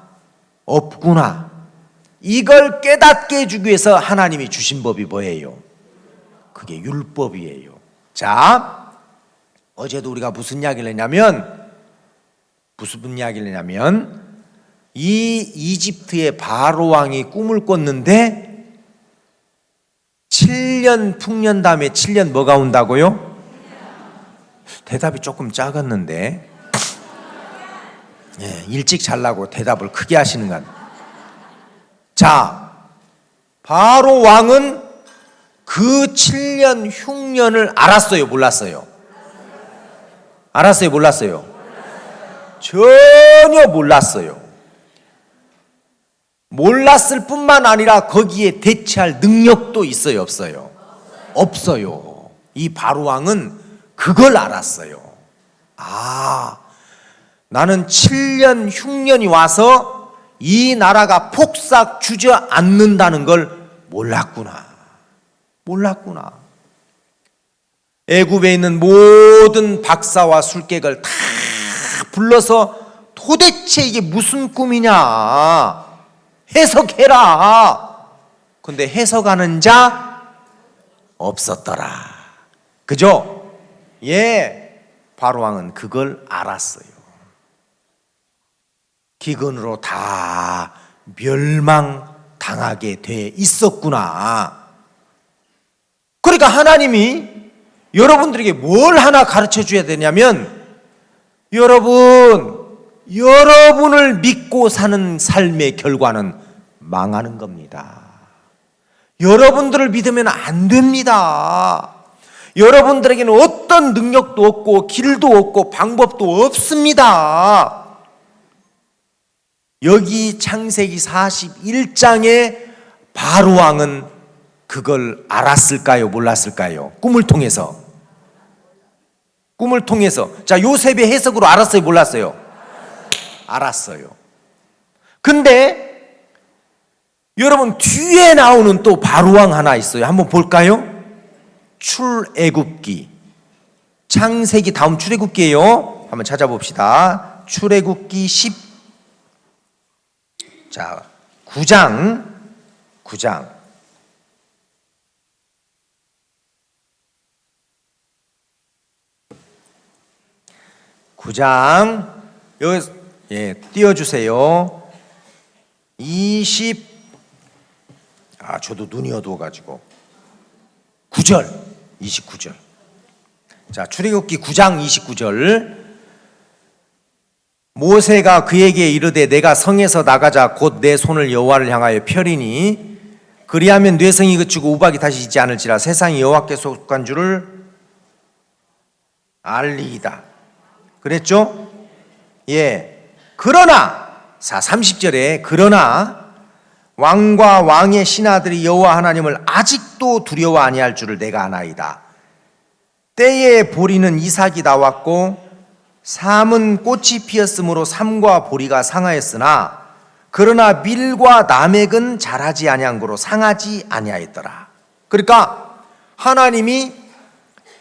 이걸 깨닫게 해주기 위해서 하나님이 주신 법이 뭐예요? 그게 율법이에요. 자, 어제도 우리가 무슨 이야기를 했냐면 이 이집트의 바로 왕이 꿈을 꿨는데 7년 풍년 다음에 7년 뭐가 온다고요? 대답이 조금 작았는데, 예, 일찍 잘라고 대답을 크게 하시는 건. 자, 바로 왕은 그 7년 흉년을 알았어요, 몰랐어요? 알았어요, 몰랐어요? 전혀 몰랐어요. 몰랐을 뿐만 아니라 거기에 대처할 능력도 있어요, 없어요? 없어요. 이 바로 왕은 그걸 알았어요. 나는 7년 흉년이 와서 이 나라가 폭삭 주저앉는다는 걸 몰랐구나. 애굽에 있는 모든 박사와 술객을 다 불러서 도대체 이게 무슨 꿈이냐, 해석해라. 근데 해석하는 자 없었더라. 그죠? 예, 바로왕은 그걸 알았어요. 기근으로 다 멸망당하게 돼 있었구나. 그러니까 하나님이 여러분들에게 뭘 하나 가르쳐 줘야 되냐면, 여러분 여러분을 믿고 사는 삶의 결과는 망하는 겁니다. 여러분들을 믿으면 안 됩니다. 여러분들에게는 어떤 능력도 없고 길도 없고 방법도 없습니다. 여기 창세기 41장에 바로왕은 그걸 알았을까요? 몰랐을까요? 꿈을 통해서. 자, 요셉의 해석으로 알았어요? 몰랐어요? 알았어요. 근데 여러분 뒤에 나오는 또 바로왕 하나 있어요. 한번 볼까요? 출애굽기. 창세기 다음 출애굽기예요. 한번 찾아봅시다. 출애굽기 9장 9장 여기 띄워주세요. 저도 눈이 어두워가지고 9절 29절. 자, 출애굽기 9장 29절. 모세가 그에게 이르되 내가 성에서 나가자 곧 내 손을 여호와를 향하여 펴리니 그리하면 뇌성이 그치고 우박이 다시 있지 않을지라 세상이 여호와께 속한 줄을 알리이다. 그랬죠? 예. 그러나 30절에 그러나 왕과 왕의 신하들이 여호와 하나님을 아직도 두려워 아니할 줄을 내가 아나이다. 때에 보리는 이삭이 나왔고 삼은 꽃이 피었으므로 삼과 보리가 상하였으나 그러나 밀과 나맥은 자라지 아니한 거로 상하지 아니하였더라. 그러니까 하나님이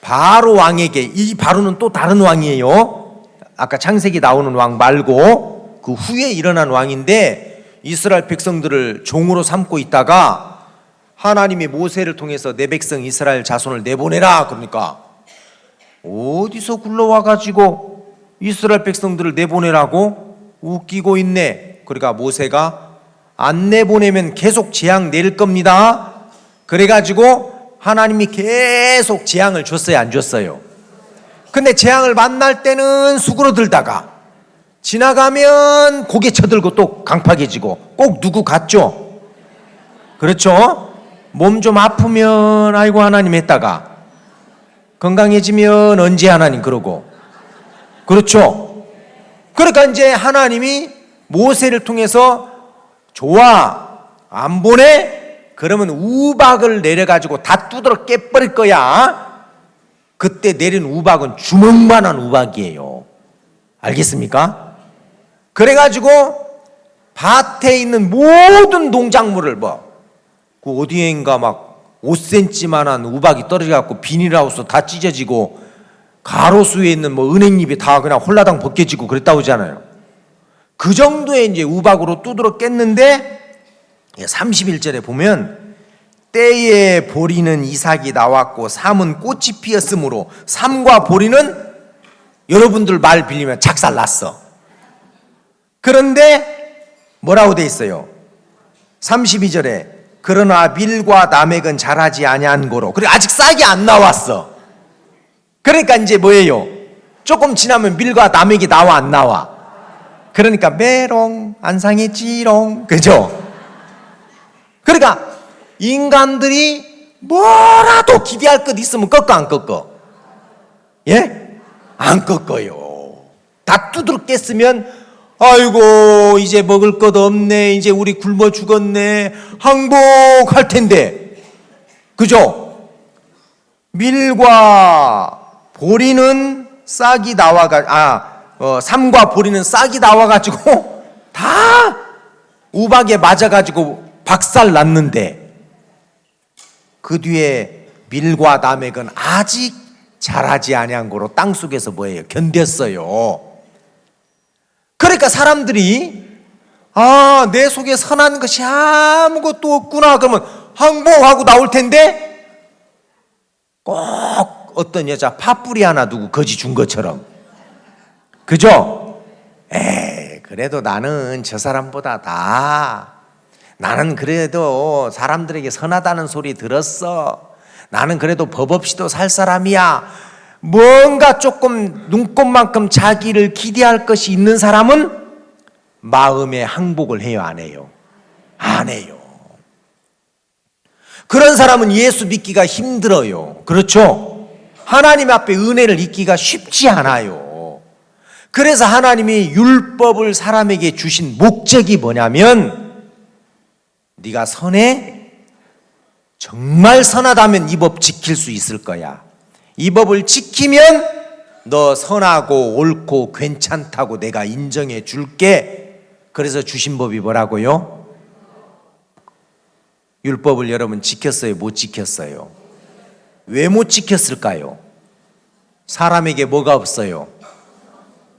바로 왕에게, 이 바로는 또 다른 왕이에요. 아까 창세기 나오는 왕 말고 그 후에 일어난 왕인데 이스라엘 백성들을 종으로 삼고 있다가 하나님이 모세를 통해서 내 백성 이스라엘 자손을 내보내라. 그러니까 어디서 굴러와가지고 이스라엘 백성들을 내보내라고 웃기고 있네. 그러니까 모세가 안 내보내면 계속 재앙 내릴 겁니다. 그래가지고 하나님이 계속 재앙을 줬어요, 안 줬어요? 근데 재앙을 만날 때는 수그러들다가 지나가면 고개 쳐들고 또 강팍해지고 꼭 누구 같죠? 그렇죠? 몸 좀 아프면 아이고 하나님 했다가 건강해지면 언제 하나님 그러고. 그렇죠? 그러니까 이제 하나님이 모세를 통해서 좋아 안 보내? 그러면 우박을 내려가지고 다 두드러 깨버릴 거야. 그때 내린 우박은 주먹만한 우박이에요. 알겠습니까? 그래가지고 밭에 있는 모든 농작물을 그 어디엔가 막 5cm만한 우박이 떨어져갖고 비닐하우스 다 찢어지고 가로수에 있는 은행잎이 다 그냥 홀라당 벗겨지고 그랬다고 하잖아요. 그 정도의 이제 우박으로 두드러 깼는데 31절에 보면 때에 보리는 이삭이 나왔고 삼은 꽃이 피었으므로 삼과 보리는 여러분들 말 빌리면 작살났어. 그런데 뭐라고 돼 있어요? 32절에 그러나 밀과 나맥은 자라지 아니한 고로. 그래 아직 싹이 안 나왔어. 그러니까 이제 뭐예요? 조금 지나면 밀과 나맥이 나와 안 나와? 그러니까 메롱 안 상했지롱. 그죠? 그러니까 인간들이 뭐라도 기대할 것 있으면 꺾어 안 꺾어? 예? 안 꺾어요. 다 두드러 깼으면 아이고 이제 먹을 것 없네, 이제 우리 굶어 죽었네, 항복할 텐데. 그죠? 밀과 보리는 싹이 삼과 보리는 싹이 나와가지고 다 우박에 맞아가지고 박살 났는데 그 뒤에 밀과 나맥은 아직 자라지 아니한 거로 땅속에서 뭐예요? 견뎠어요. 그러니까 사람들이 내 속에 선한 것이 아무것도 없구나 그러면 항복하고 나올 텐데 꼭 어떤 여자 팥뿌리 하나 두고 거지 준 것처럼. 그죠? 그래도 나는 저 사람보다 나는 그래도 사람들에게 선하다는 소리 들었어. 나는 그래도 법 없이도 살 사람이야. 뭔가 조금 눈꽃만큼 자기를 기대할 것이 있는 사람은 마음의 항복을 해요, 안 해요? 안 해요. 그런 사람은 예수 믿기가 힘들어요. 그렇죠? 하나님 앞에 은혜를 잊기가 쉽지 않아요. 그래서 하나님이 율법을 사람에게 주신 목적이 뭐냐면, 네가 선해? 정말 선하다면 이 법 지킬 수 있을 거야. 이 법을 지키면 너 선하고 옳고 괜찮다고 내가 인정해 줄게. 그래서 주신 법이 뭐라고요? 율법을 여러분 지켰어요? 못 지켰어요? 왜 못 지켰을까요? 사람에게 뭐가 없어요?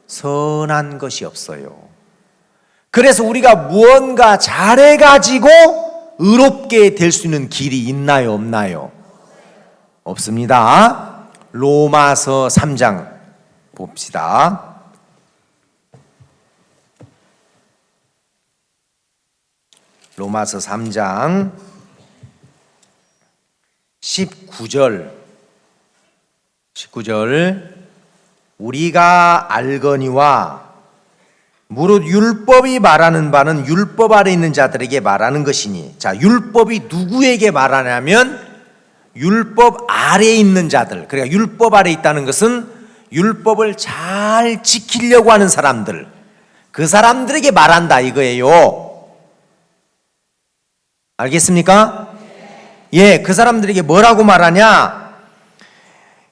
선한 것이 없어요. 그래서 우리가 무언가 잘해가지고 의롭게 될 수 있는 길이 있나요? 없나요? 없습니다. 로마서 3장 봅시다. 로마서 3장 19절 우리가 알거니와 무릇 율법이 말하는 바는 율법 아래 있는 자들에게 말하는 것이니. 자, 율법이 누구에게 말하냐면 율법 아래에 있는 자들. 그러니까 율법 아래에 있다는 것은 율법을 잘 지키려고 하는 사람들, 그 사람들에게 말한다 이거예요. 알겠습니까? 예, 그 사람들에게 뭐라고 말하냐?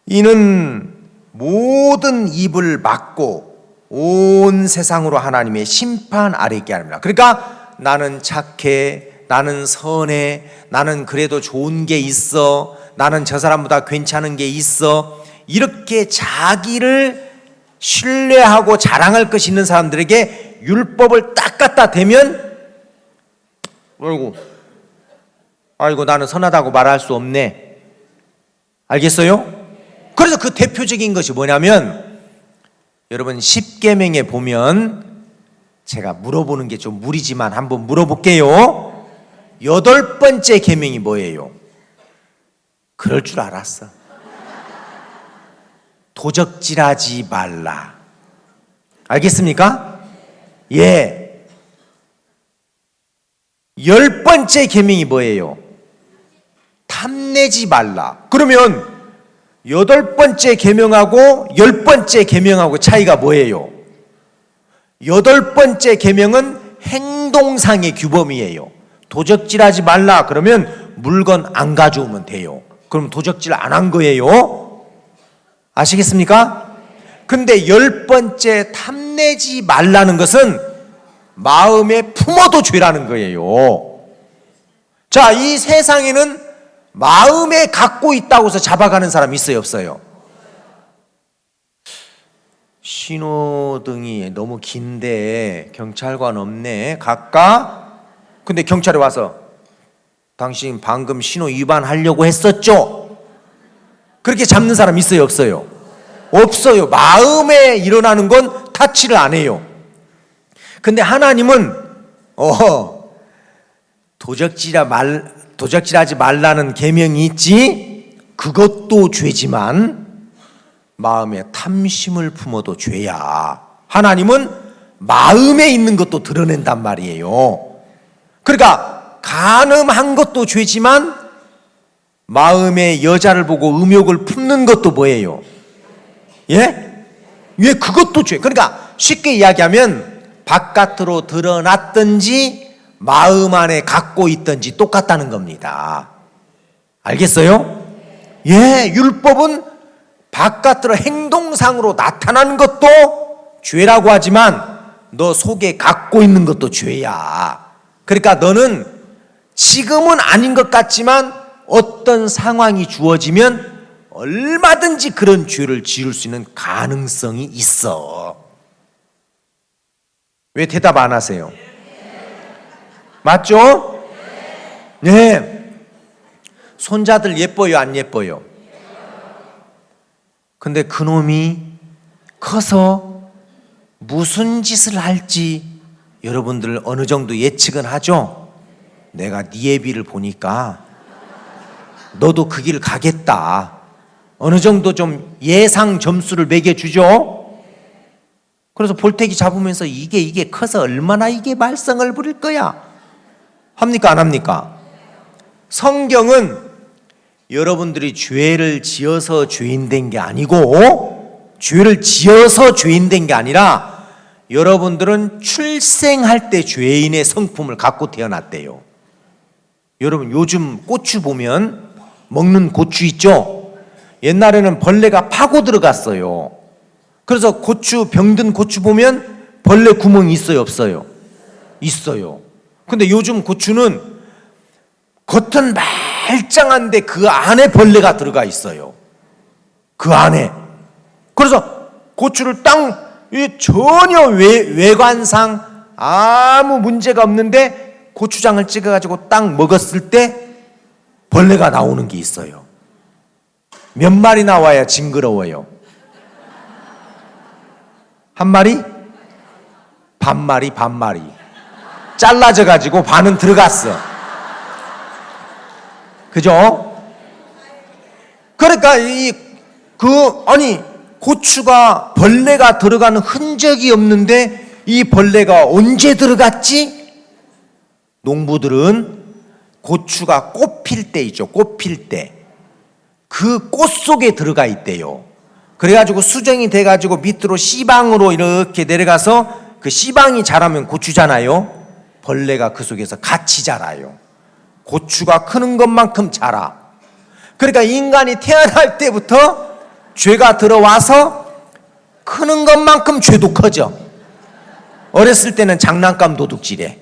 이는 모든 입을 막고 온 세상으로 하나님의 심판 아래 있게 합니다. 그러니까 나는 착해, 나는 선해, 나는 그래도 좋은 게 있어, 나는 저 사람보다 괜찮은 게 있어, 이렇게 자기를 신뢰하고 자랑할 것이 있는 사람들에게 율법을 딱 갖다 대면 아이고 나는 선하다고 말할 수 없네. 알겠어요? 그래서 그 대표적인 것이 뭐냐면, 여러분 10계명에 보면, 제가 물어보는 게 좀 무리지만 한번 물어볼게요. 8번째 계명이 뭐예요? 그럴 줄 알았어. 도적질하지 말라. 알겠습니까? 예. 10번째 계명이 뭐예요? 탐내지 말라. 그러면 8번째 계명하고 10번째 계명하고 차이가 뭐예요? 8번째 계명은 행동상의 규범이에요. 도적질하지 말라 그러면 물건 안 가져오면 돼요. 그럼 도적질 안 한 거예요. 아시겠습니까? 근데 10번째 탐내지 말라는 것은 마음에 품어도 죄라는 거예요. 자, 이 세상에는 마음에 갖고 있다고 해서 잡아가는 사람 있어요, 없어요? 신호등이 너무 긴데 경찰관 없네. 갈까? 근데 경찰이 와서 당신 방금 신호 위반하려고 했었죠? 그렇게 잡는 사람 있어요, 없어요? 없어요. 마음에 일어나는 건 타치를 안 해요. 근데 하나님은 도적질하지 말라는 계명이 있지, 그것도 죄지만 마음에 탐심을 품어도 죄야. 하나님은 마음에 있는 것도 드러낸단 말이에요. 그러니까 간음한 것도 죄지만 마음에 여자를 보고 음욕을 품는 것도 뭐예요? 예? 왜 그것도 죄. 그러니까 쉽게 이야기하면 바깥으로 드러났든지 마음 안에 갖고 있든지 똑같다는 겁니다. 알겠어요? 예, 율법은 바깥으로 행동상으로 나타나는 것도 죄라고 하지만 너 속에 갖고 있는 것도 죄야. 그러니까 너는 지금은 아닌 것 같지만 어떤 상황이 주어지면 얼마든지 그런 죄를 지을 수 있는 가능성이 있어. 왜 대답 안 하세요? 맞죠? 네. 손자들 예뻐요, 안 예뻐요? 근데 그놈이 커서 무슨 짓을 할지 여러분들 어느 정도 예측은 하죠? 내가 네 애비를 보니까 너도 그 길 가겠다. 어느 정도 좀 예상 점수를 매겨주죠. 그래서 볼테기 잡으면서 이게 커서 얼마나 이게 말썽을 부릴 거야 합니까 안 합니까? 성경은 여러분들이 죄를 지어서 죄인 된 게 아니고, 죄를 지어서 죄인 된 게 아니라 여러분들은 출생할 때 죄인의 성품을 갖고 태어났대요. 여러분 요즘 고추 보면, 먹는 고추 있죠? 옛날에는 벌레가 파고 들어갔어요. 그래서 고추, 병든 고추 보면 벌레 구멍이 있어요 없어요? 있어요. 근데 요즘 고추는 겉은 말짱한데 그 안에 벌레가 들어가 있어요. 그 안에. 그래서 고추를 딱 전혀 외관상 아무 문제가 없는데 고추장을 찍어가지고 딱 먹었을 때 벌레가 나오는 게 있어요. 몇 마리 나와야 징그러워요? 한 마리? 반마리. 잘라져 가지고 반은 들어갔어. 그죠? 그러니까 고추가 벌레가 들어가는 흔적이 없는데 이 벌레가 언제 들어갔지? 농부들은 고추가 꽃필 때 있죠. 꽃필 때. 그 꽃 속에 들어가 있대요. 그래가지고 수정이 돼가지고 밑으로 씨방으로 이렇게 내려가서 그 씨방이 자라면 고추잖아요. 벌레가 그 속에서 같이 자라요. 고추가 크는 것만큼 자라. 그러니까 인간이 태어날 때부터 죄가 들어와서 크는 것만큼 죄도 커져. 어렸을 때는 장난감 도둑질해.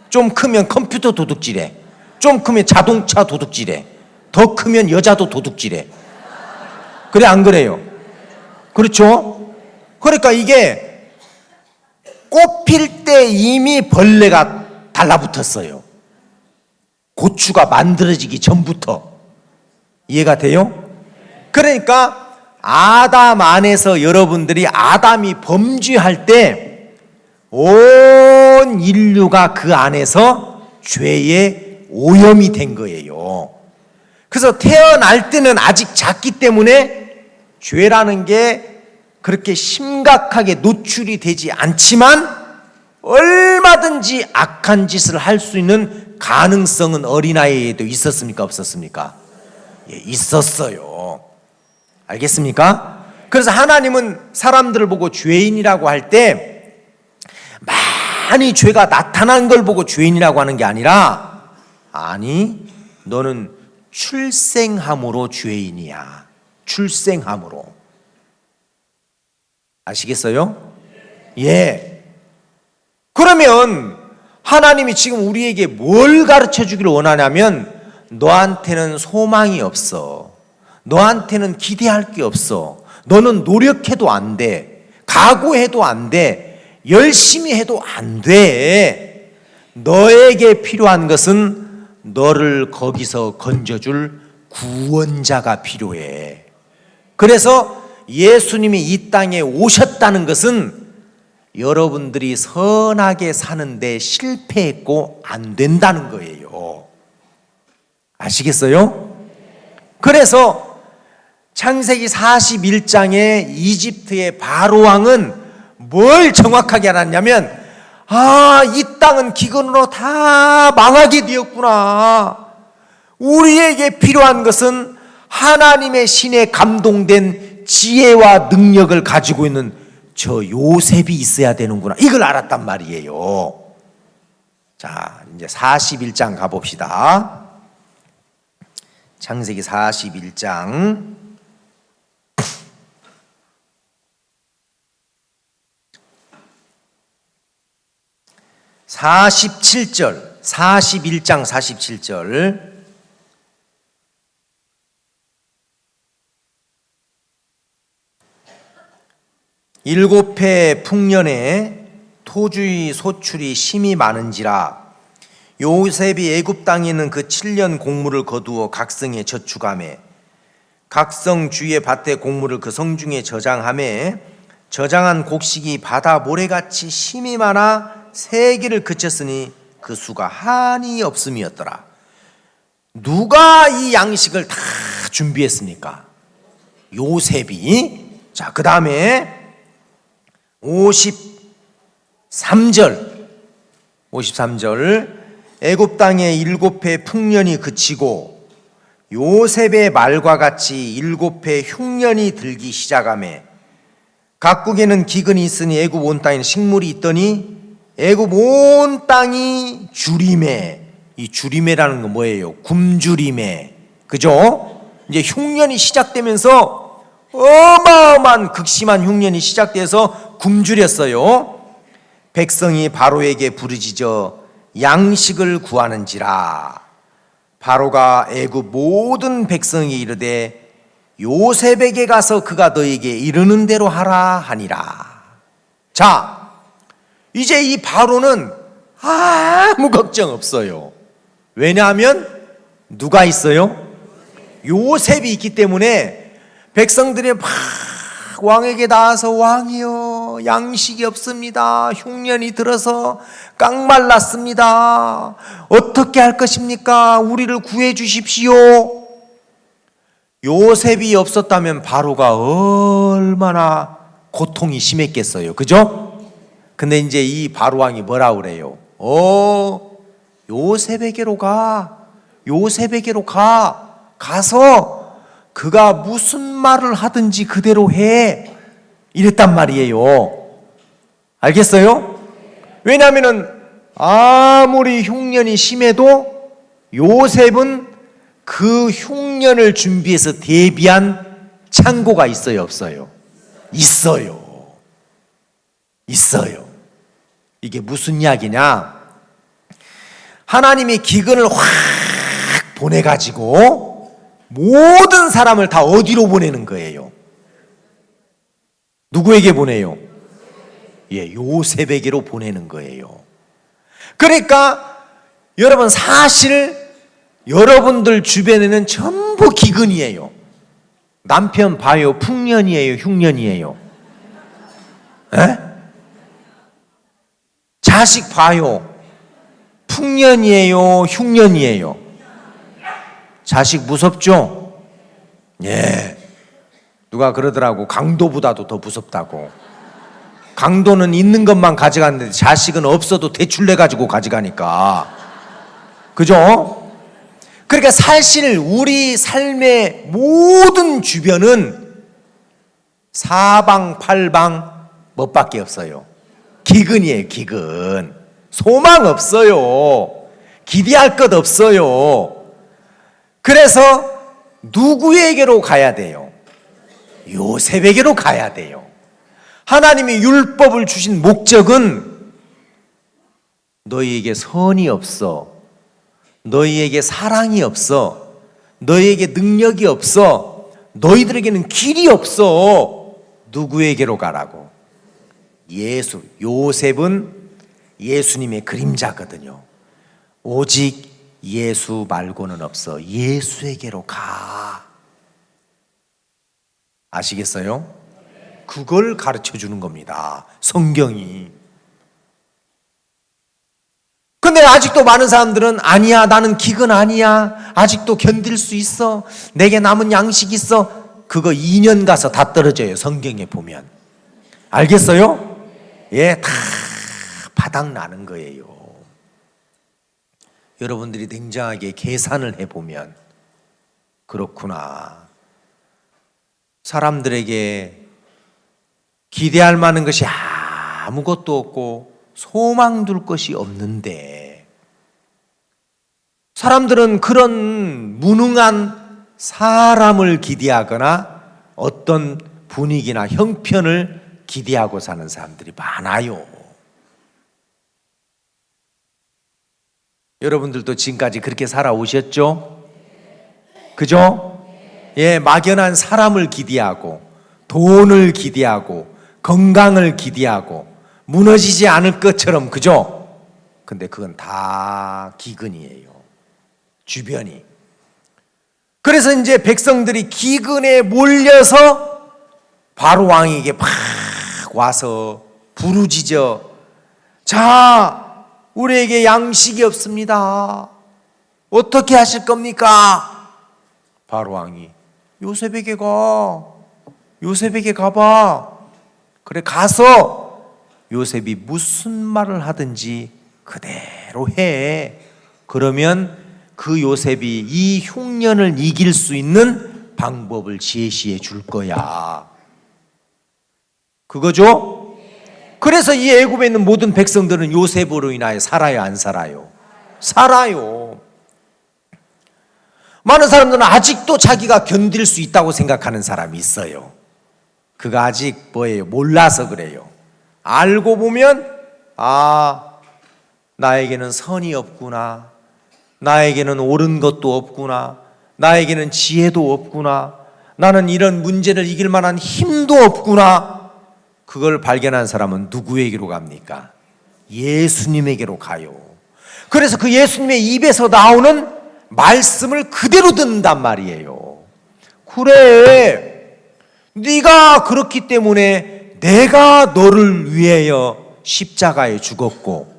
좀 크면 컴퓨터 도둑질해. 좀 크면 자동차 도둑질해. 더 크면 여자도 도둑질해. 그래 안 그래요? 그렇죠? 그러니까 이게 꽃필 때 이미 벌레가 달라붙었어요. 고추가 만들어지기 전부터. 이해가 돼요? 그러니까 아담 안에서 여러분들이 아담이 범죄할 때 온 인류가 그 안에서 죄의 오염이 된 거예요. 그래서 태어날 때는 아직 작기 때문에 죄라는 게 그렇게 심각하게 노출이 되지 않지만 얼마든지 악한 짓을 할 수 있는 가능성은 어린아이에도 있었습니까? 없었습니까? 예, 있었어요. 알겠습니까? 그래서 하나님은 사람들을 보고 죄인이라고 할 때 많이 죄가 나타난 걸 보고 죄인이라고 하는 게 아니라, 아니 너는 출생함으로 죄인이야. 출생함으로. 아시겠어요? 예. 그러면 하나님이 지금 우리에게 뭘 가르쳐 주기를 원하냐면, 너한테는 소망이 없어. 너한테는 기대할 게 없어. 너는 노력해도 안 돼. 각오해도 안 돼. 열심히 해도 안 돼. 너에게 필요한 것은 너를 거기서 건져줄 구원자가 필요해. 그래서 예수님이 이 땅에 오셨다는 것은 여러분들이 선하게 사는데 실패했고 안 된다는 거예요. 아시겠어요? 그래서 창세기 41장에 이집트의 바로왕은 뭘 정확하게 알았냐면, 이 땅은 기근으로 다 망하게 되었구나. 우리에게 필요한 것은 하나님의 신에 감동된 지혜와 능력을 가지고 있는 저 요셉이 있어야 되는구나. 이걸 알았단 말이에요. 자, 이제 41장 가봅시다. 창세기 41장 47절, 41장 47절. 일곱 해 풍년에 토주의 소출이 심히 많은지라 요셉이 애굽 땅에 있는 그 7년 곡물을 거두어 각성에 저축하매 각성 주의 밭에 곡물을 그 성중에 저장하매 저장한 곡식이 바다 모래같이 심히 많아 세기를 그쳤으니 그 수가 한이 없음이었더라. 누가 이 양식을 다 준비했습니까? 요셉이. 자, 그 다음에 53절 애굽 땅에 7해 풍년이 그치고 요셉의 말과 같이 7해 흉년이 들기 시작하매 각국에는 기근이 있으니 애굽 온 땅에는 식물이 있더니 애굽 온 땅이 주림에. 이 주림에라는 건 뭐예요? 굶주림에. 그죠? 이제 흉년이 시작되면서 어마어마한 극심한 흉년이 시작돼서 굶주렸어요. 백성이 바로에게 부르짖어 양식을 구하는지라. 바로가 애굽 모든 백성에게 이르되 요셉에게 가서 그가 너에게 이르는 대로 하라 하니라. 자, 이제 이 바로는 아무 걱정 없어요. 왜냐하면 누가 있어요? 요셉이 있기 때문에 백성들이 막 왕에게 나와서 왕이여 양식이 없습니다. 흉년이 들어서 깡말랐습니다. 어떻게 할 것입니까? 우리를 구해 주십시오. 요셉이 없었다면 바로가 얼마나 고통이 심했겠어요. 그죠? 근데 이제 이 바로 왕이 뭐라 그래요? 요셉에게로 가. 요셉에게로 가. 가서 그가 무슨 말을 하든지 그대로 해. 이랬단 말이에요. 알겠어요? 왜냐하면 아무리 흉년이 심해도 요셉은 그 흉년을 준비해서 대비한 창고가 있어요, 없어요? 있어요. 있어요. 이게 무슨 이야기냐? 하나님이 기근을 확 보내가지고 모든 사람을 다 어디로 보내는 거예요? 누구에게 보내요? 요셉에게로 보내는 거예요. 그러니까 여러분, 사실 여러분들 주변에는 전부 기근이에요. 남편 봐요, 풍년이에요, 흉년이에요? 에? 자식 봐요, 풍년이에요, 흉년이에요? 자식 무섭죠? 예. 누가 그러더라고. 강도보다도 더 무섭다고. 강도는 있는 것만 가져갔는데 자식은 없어도 대출 내 가지고 가져가니까. 그죠? 그러니까 사실 우리 삶의 모든 주변은 사방팔방 뭐밖에 없어요? 기근이에요, 기근. 소망 없어요. 기대할 것 없어요. 그래서 누구에게로 가야 돼요? 요셉에게로 가야 돼요. 하나님이 율법을 주신 목적은 너희에게 선이 없어, 너희에게 사랑이 없어, 너희에게 능력이 없어, 너희들에게는 길이 없어. 누구에게로 가라고? 요셉은 예수님의 그림자거든요. 오직 예수 말고는 없어. 예수에게로 가. 아시겠어요? 그걸 가르쳐 주는 겁니다, 성경이. 근데 아직도 많은 사람들은 아니야, 나는 기근 아니야, 아직도 견딜 수 있어, 내게 남은 양식 있어. 그거 2년 가서 다 떨어져요, 성경에 보면. 알겠어요? 예, 다 바닥 나는 거예요. 여러분들이 냉정하게 계산을 해보면 그렇구나. 사람들에게 기대할 만한 것이 아무것도 없고 소망 둘 것이 없는데, 사람들은 그런 무능한 사람을 기대하거나 어떤 분위기나 형편을 기대하고 사는 사람들이 많아요. 여러분들도 지금까지 그렇게 살아오셨죠? 그죠? 예, 막연한 사람을 기대하고, 돈을 기대하고, 건강을 기대하고, 무너지지 않을 것처럼, 그죠? 근데 그건 다 기근이에요, 주변이. 그래서 이제 백성들이 기근에 몰려서 바로 왕에게 막 와서 부르짖어, 자, 우리에게 양식이 없습니다. 어떻게 하실 겁니까? 바로 왕이 요셉에게 가. 요셉에게 가봐. 그래, 가서 요셉이 무슨 말을 하든지 그대로 해. 그러면 그 요셉이 이 흉년을 이길 수 있는 방법을 제시해 줄 거야. 그거죠? 그래서 이 애굽에 있는 모든 백성들은 요셉으로 인하여 살아요, 안 살아요? 살아요. 많은 사람들은 아직도 자기가 견딜 수 있다고 생각하는 사람이 있어요. 그가 아직 뭐예요? 몰라서 그래요. 알고 보면 나에게는 선이 없구나. 나에게는 옳은 것도 없구나. 나에게는 지혜도 없구나. 나는 이런 문제를 이길 만한 힘도 없구나. 그걸 발견한 사람은 누구에게로 갑니까? 예수님에게로 가요. 그래서 그 예수님의 입에서 나오는 말씀을 그대로 듣는단 말이에요. 그래, 네가 그렇기 때문에 내가 너를 위하여 십자가에 죽었고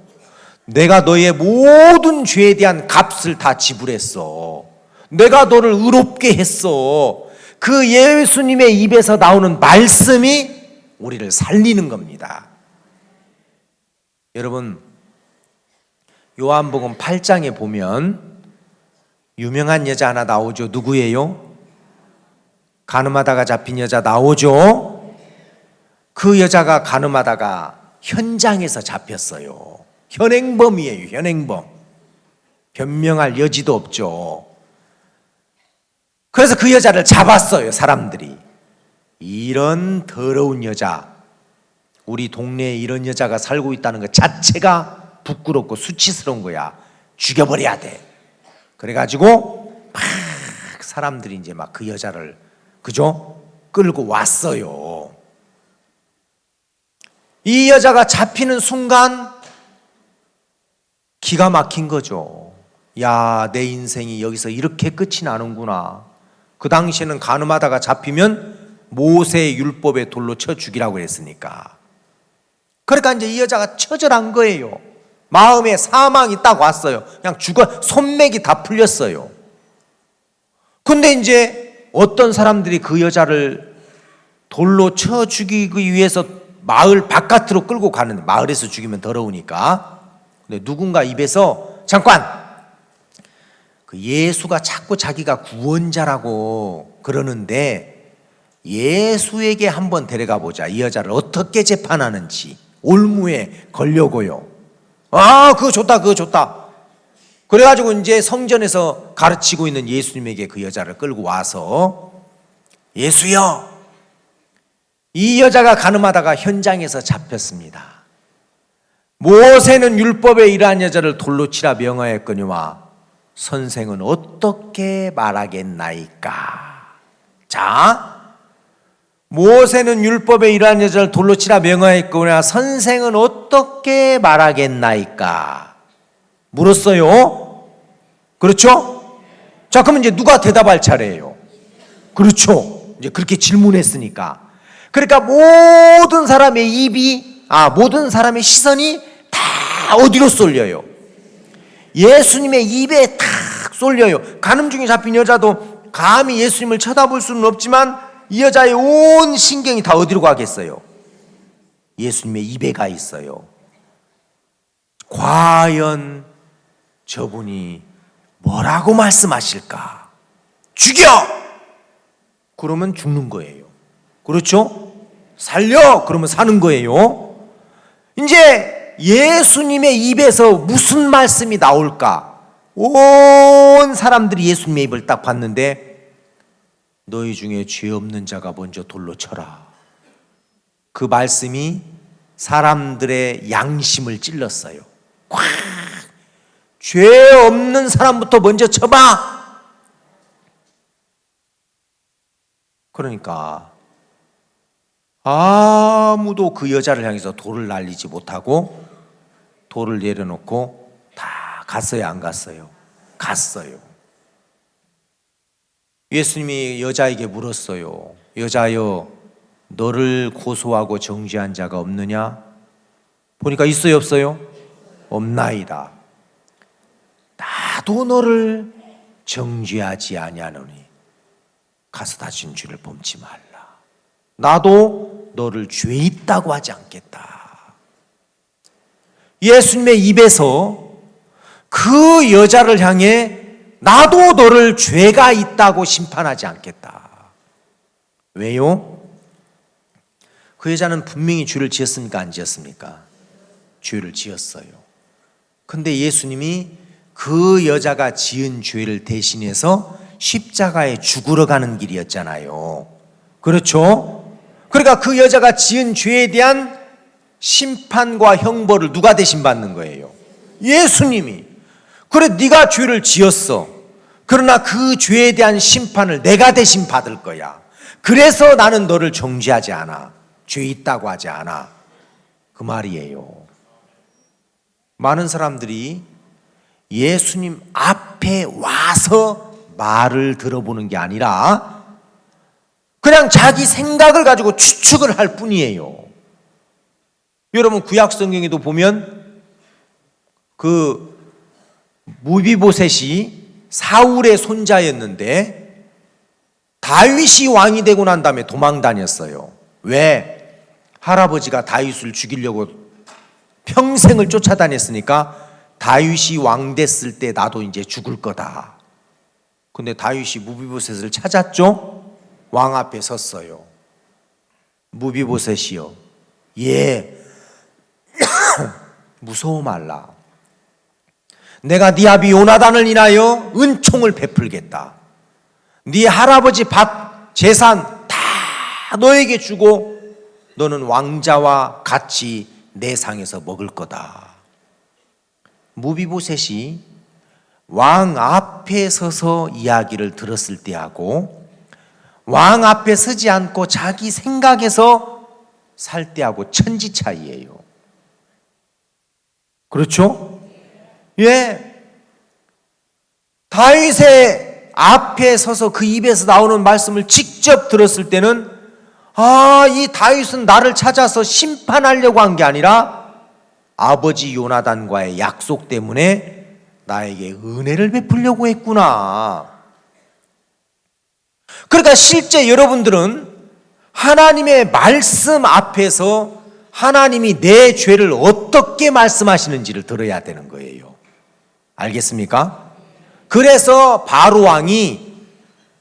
내가 너의 모든 죄에 대한 값을 다 지불했어. 내가 너를 의롭게 했어. 그 예수님의 입에서 나오는 말씀이 우리를 살리는 겁니다. 여러분, 요한복음 8장에 보면 유명한 여자 하나 나오죠. 누구예요? 간음하다가 잡힌 여자 나오죠. 그 여자가 간음하다가 현장에서 잡혔어요. 현행범이에요. 현행범. 변명할 여지도 없죠. 그래서 그 여자를 잡았어요. 사람들이. 이런 더러운 여자, 우리 동네에 이런 여자가 살고 있다는 것 자체가 부끄럽고 수치스러운 거야. 죽여버려야 돼. 그래가지고 막 사람들이 이제 막 그 여자를 그죠? 끌고 왔어요. 이 여자가 잡히는 순간 기가 막힌 거죠. 야, 내 인생이 여기서 이렇게 끝이 나는구나. 그 당시에는 간음하다가 잡히면 모세의 율법에 돌로 쳐 죽이라고 했으니까. 그러니까 이제 이 여자가 처절한 거예요. 마음에 사망이 딱 왔어요. 그냥 죽어, 손맥이 다 풀렸어요. 근데 이제 어떤 사람들이 그 여자를 돌로 쳐 죽이기 위해서 마을 바깥으로 끌고 가는데, 마을에서 죽이면 더러우니까. 근데 누군가 입에서 잠깐, 그 예수가 자꾸 자기가 구원자라고 그러는데 예수에게 한번 데려가 보자. 이 여자를 어떻게 재판하는지. 올무에 걸려고요. 그거 좋다, 그거 좋다. 그래가지고 이제 성전에서 가르치고 있는 예수님에게 그 여자를 끌고 와서, 예수여, 이 여자가 간음하다가 현장에서 잡혔습니다. 모세는 율법에 이러한 여자를 돌로 치라 명하였거니와 선생은 어떻게 말하겠나이까? 자, 모세는 율법에 이러한 여자를 돌로 치라 명하였거니와 선생은 어떻게 말하겠나이까? 물었어요. 그렇죠? 자, 그러면 이제 누가 대답할 차례예요? 그렇죠. 이제 그렇게 질문했으니까. 그러니까 모든 사람의 모든 사람의 시선이 다 어디로 쏠려요? 예수님의 입에 탁 쏠려요. 간음 중에 잡힌 여자도 감히 예수님을 쳐다볼 수는 없지만 이 여자의 온 신경이 다 어디로 가겠어요? 예수님의 입에 가 있어요. 과연 저분이 뭐라고 말씀하실까? 죽여! 그러면 죽는 거예요. 그렇죠? 살려! 그러면 사는 거예요. 이제 예수님의 입에서 무슨 말씀이 나올까? 온 사람들이 예수님의 입을 딱 봤는데, 너희 중에 죄 없는 자가 먼저 돌로 쳐라. 그 말씀이 사람들의 양심을 찔렀어요. 콱! 죄 없는 사람부터 먼저 쳐봐. 그러니까 아무도 그 여자를 향해서 돌을 날리지 못하고 돌을 내려놓고 다 갔어요, 안 갔어요? 갔어요. 예수님이 여자에게 물었어요. 여자여, 너를 고소하고 정죄한 자가 없느냐? 보니까 있어요, 없어요? 없나이다. 나도 너를 정죄하지 아니하노니 가서 다신 죄를 범치 말라. 나도 너를 죄 있다고 하지 않겠다. 예수님의 입에서 그 여자를 향해 나도 너를 죄가 있다고 심판하지 않겠다. 왜요? 그 여자는 분명히 죄를 지었습니까? 안 지었습니까? 죄를 지었어요. 근데 예수님이 그 여자가 지은 죄를 대신해서 십자가에 죽으러 가는 길이었잖아요. 그렇죠? 그러니까 그 여자가 지은 죄에 대한 심판과 형벌을 누가 대신 받는 거예요? 예수님이. 그래, 네가 죄를 지었어. 그러나 그 죄에 대한 심판을 내가 대신 받을 거야. 그래서 나는 너를 정죄하지 않아. 죄 있다고 하지 않아. 그 말이에요. 많은 사람들이 예수님 앞에 와서 말을 들어보는 게 아니라 그냥 자기 생각을 가지고 추측을 할 뿐이에요. 여러분, 구약 성경에도 보면 그 무비보셋이 사울의 손자였는데 다윗이 왕이 되고 난 다음에 도망 다녔어요. 왜? 할아버지가 다윗을 죽이려고 평생을 쫓아다녔으니까 다윗이 왕 됐을 때 나도 이제 죽을 거다. 근데 다윗이 무비보셋을 찾았죠? 왕 앞에 섰어요. 무비보셋이요. 예, 무서워 말라. 내가 네 아비 요나단을 인하여 은총을 베풀겠다. 네 할아버지 밭, 재산 다 너에게 주고 너는 왕자와 같이 내 상에서 먹을 거다. 무비보셋이 왕 앞에 서서 이야기를 들었을 때하고 왕 앞에 서지 않고 자기 생각에서 살 때하고 천지 차이예요. 그렇죠? 예. 다윗의 앞에 서서 그 입에서 나오는 말씀을 직접 들었을 때는 이 다윗은 나를 찾아서 심판하려고 한 게 아니라 아버지 요나단과의 약속 때문에 나에게 은혜를 베풀려고 했구나. 그러니까 실제 여러분들은 하나님의 말씀 앞에서 하나님이 내 죄를 어떻게 말씀하시는지를 들어야 되는 거예요. 알겠습니까? 그래서 바로 왕이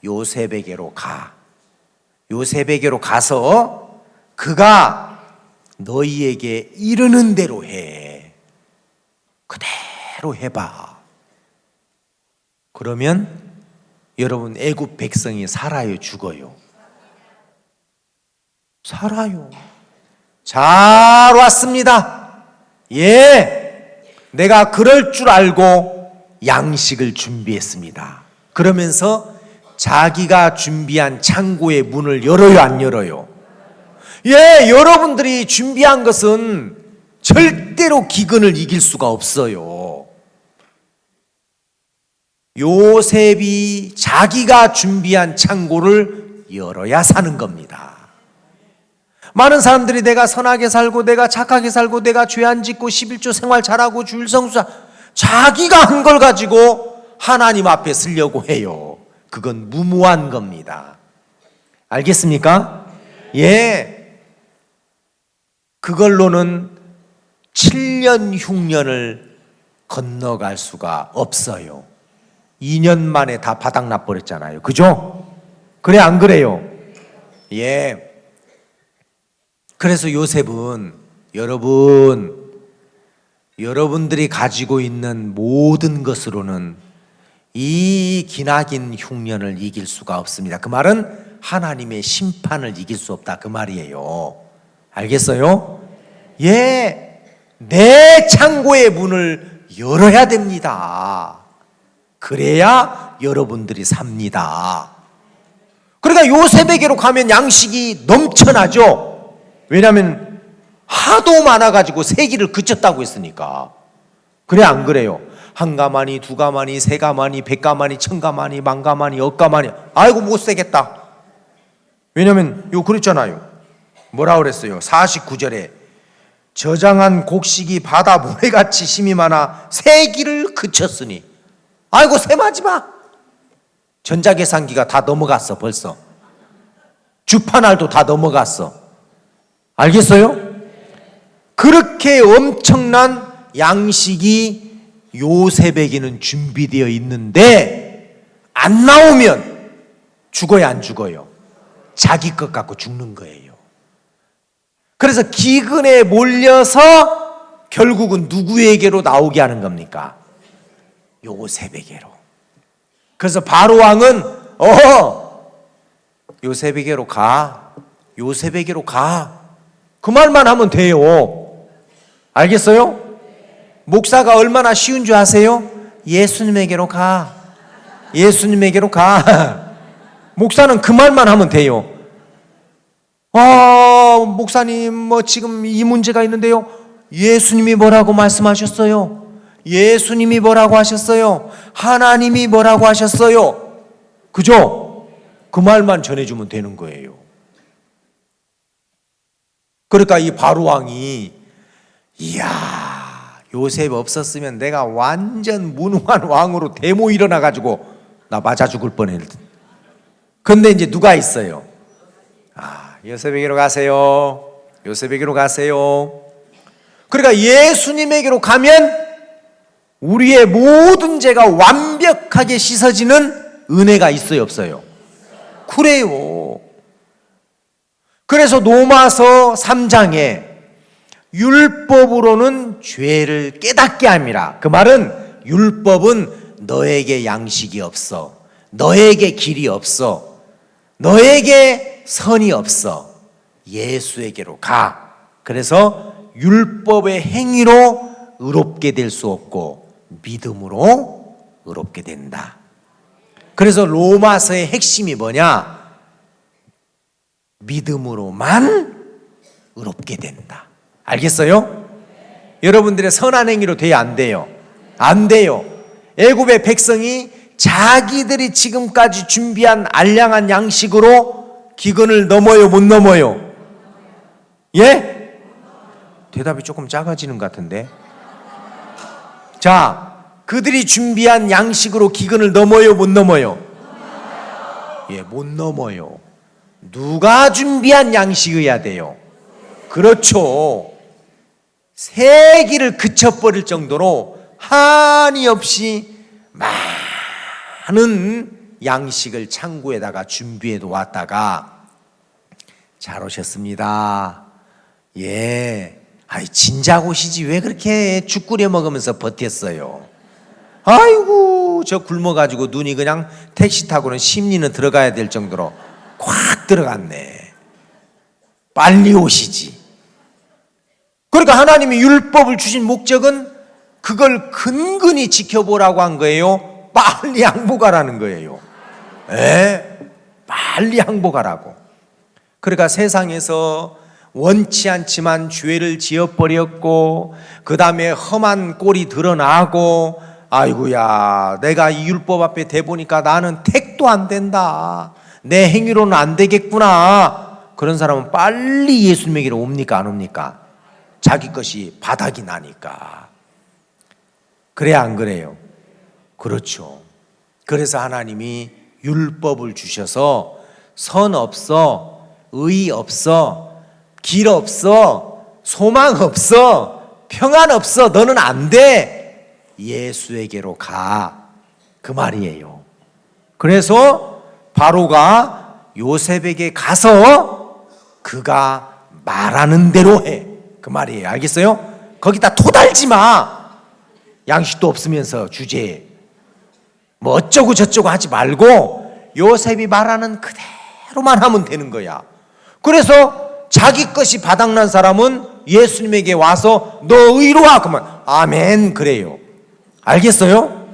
요셉에게로 가. 요셉에게로 가서 그가 너희에게 이르는 대로 해. 그대로 해봐. 그러면 여러분, 애굽 백성이 살아요, 죽어요? 살아요. 잘 왔습니다. 예, 내가 그럴 줄 알고 양식을 준비했습니다. 그러면서 자기가 준비한 창고의 문을 열어요, 안 열어요? 예, 여러분들이 준비한 것은 절대로 기근을 이길 수가 없어요. 요셉이 자기가 준비한 창고를 열어야 사는 겁니다. 많은 사람들이 내가 선하게 살고 내가 착하게 살고 내가 죄 안 짓고 11조 생활 잘하고 주일 성수자, 자기가 한 걸 가지고 하나님 앞에 쓰려고 해요. 그건 무모한 겁니다. 알겠습니까? 예. 그걸로는 7년 흉년을 건너갈 수가 없어요. 2년 만에 다 바닥나 버렸잖아요. 그죠? 그래, 안 그래요? 예. 그래서 요셉은 여러분들이 가지고 있는 모든 것으로는 이 기나긴 흉년을 이길 수가 없습니다. 그 말은 하나님의 심판을 이길 수 없다, 그 말이에요. 알겠어요? 예, 내 창고의 문을 열어야 됩니다. 그래야 여러분들이 삽니다. 그러니까 요셉에게로 가면 양식이 넘쳐나죠. 왜냐하면 하도 많아가지고 세기를 그쳤다고 했으니까. 그래, 안 그래요? 한 가마니, 두 가마니, 세 가마니, 100가마니, 1000가마니, 만가마니, 억가마니. 아이고, 못 세겠다. 왜냐하면 요 그랬잖아요. 뭐라 그랬어요? 49절에 저장한 곡식이 바다 모래같이 힘이 많아 세기를 그쳤으니. 아이고, 셈하지 마. 전자계산기가 다 넘어갔어 벌써. 주파날도 다 넘어갔어. 알겠어요? 그렇게 엄청난 양식이 요셉에게는 준비되어 있는데 안 나오면 죽어야 안 죽어요? 자기 것 갖고 죽는 거예요. 그래서 기근에 몰려서 결국은 누구에게로 나오게 하는 겁니까? 요셉에게로. 그래서 바로 왕은 요셉에게로 가. 요셉에게로 가. 그 말만 하면 돼요. 알겠어요? 목사가 얼마나 쉬운 줄 아세요? 예수님에게로 가. 예수님에게로 가. 목사는 그 말만 하면 돼요. 목사님, 지금 이 문제가 있는데요. 예수님이 뭐라고 말씀하셨어요? 예수님이 뭐라고 하셨어요? 하나님이 뭐라고 하셨어요? 그죠? 그 말만 전해주면 되는 거예요. 그러니까 이 바로왕이, 이야, 요셉 없었으면 내가 완전 무능한 왕으로 데모 일어나가지고 나 맞아 죽을 뻔했거든. 근데 이제 누가 있어요? 요셉에게로 가세요. 요셉에게로 가세요. 그러니까 예수님에게로 가면 우리의 모든 죄가 완벽하게 씻어지는 은혜가 있어요, 없어요? 그래요. 그래서 로마서 3장에 율법으로는 죄를 깨닫게 함이라. 그 말은 율법은 너에게 양식이 없어. 너에게 길이 없어. 너에게 선이 없어. 예수에게로 가. 그래서 율법의 행위로 의롭게 될 수 없고 믿음으로 의롭게 된다. 그래서 로마서의 핵심이 뭐냐? 믿음으로만 의롭게 된다. 알겠어요? 여러분들의 선한 행위로 돼야 안 돼요? 안 돼요. 애굽의 백성이 자기들이 지금까지 준비한 알량한 양식으로 기근을 넘어요, 못 넘어요? 예? 대답이 조금 작아지는 것 같은데. 자, 그들이 준비한 양식으로 기근을 넘어요, 못 넘어요? 예, 못 넘어요. 누가 준비한 양식이어야 돼요? 그렇죠. 세기를 그쳐버릴 정도로 한이 없이 많은 양식을 창고에다가 준비해 놓았다가 잘 오셨습니다. 예. 진작 오시지 왜 그렇게 죽 끓여 먹으면서 버텼어요? 아이고, 저 굶어가지고 눈이 그냥 택시 타고는 심리는 들어가야 될 정도로 콱 들어갔네. 빨리 오시지. 그러니까 하나님이 율법을 주신 목적은 그걸 근근히 지켜보라고 한 거예요. 빨리 항복하라는 거예요. 빨리 항복하라고. 그러니까 세상에서 원치 않지만 죄를 지어버렸고 그 다음에 험한 꼴이 드러나고 아이고야, 내가 이 율법 앞에 대보니까 나는 택도 안 된다. 내 행위로는 안 되겠구나. 그런 사람은 빨리 예수님에게로 옵니까, 안 옵니까? 자기 것이 바닥이 나니까. 그래야 안 그래요? 그렇죠. 그래서 하나님이 율법을 주셔서 선 없어, 의 없어, 길 없어, 소망 없어, 평안 없어, 너는 안 돼. 예수에게로 가. 그 말이에요. 그래서 바로가 요셉에게 가서 그가 말하는 대로 해. 그 말이에요. 알겠어요? 거기다 토달지 마. 양식도 없으면서 주제에 뭐 어쩌고 저쩌고 하지 말고 요셉이 말하는 그대로만 하면 되는 거야. 그래서 자기 것이 바닥난 사람은 예수님에게 와서 너 의로와 그러면 아멘 그래요. 알겠어요?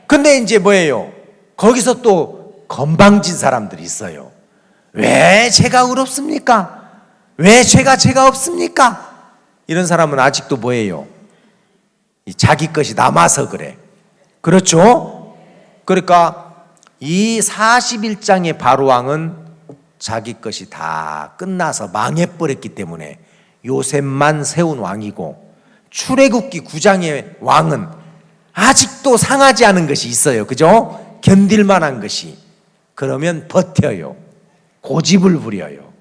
근데 이제 뭐예요? 거기서 또 건방진 사람들이 있어요. 왜 제가 의롭습니까? 왜 제가 없습니까? 이런 사람은 아직도 뭐예요? 자기 것이 남아서 그래. 그렇죠? 그러니까 이 41장의 바로왕은 자기 것이 다 끝나서 망해버렸기 때문에 요셉만 세운 왕이고 출애굽기 9장의 왕은 아직도 상하지 않은 것이 있어요. 그죠? 견딜 만한 것이. 그러면 버텨요. 고집을 부려요.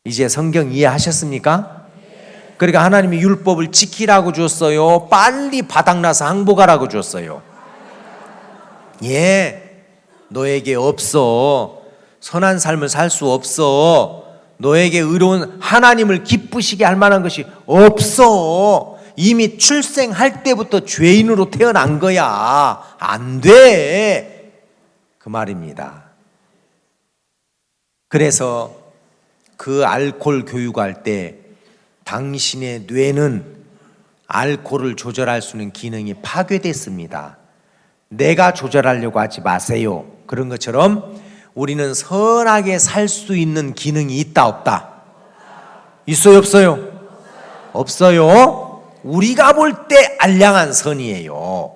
이제 성경 이해하셨습니까? 그러니까 하나님이 율법을 지키라고 줬어요? 빨리 바닥나서 항복하라고 줬어요? 예, 너에게 없어. 선한 삶을 살 수 없어. 너에게 의로운 하나님을 기쁘시게 할 만한 것이 없어. 이미 출생할 때부터 죄인으로 태어난 거야. 안 돼. 그 말입니다. 그래서 그 알코올 교육할 때 당신의 뇌는 알코올을 조절할 수 있는 기능이 파괴됐습니다. 내가 조절하려고 하지 마세요. 그런 것처럼 우리는 선하게 살 수 있는 기능이 있다 없다? 있어요 없어요? 없어요. 우리가 볼 때 알량한 선이에요.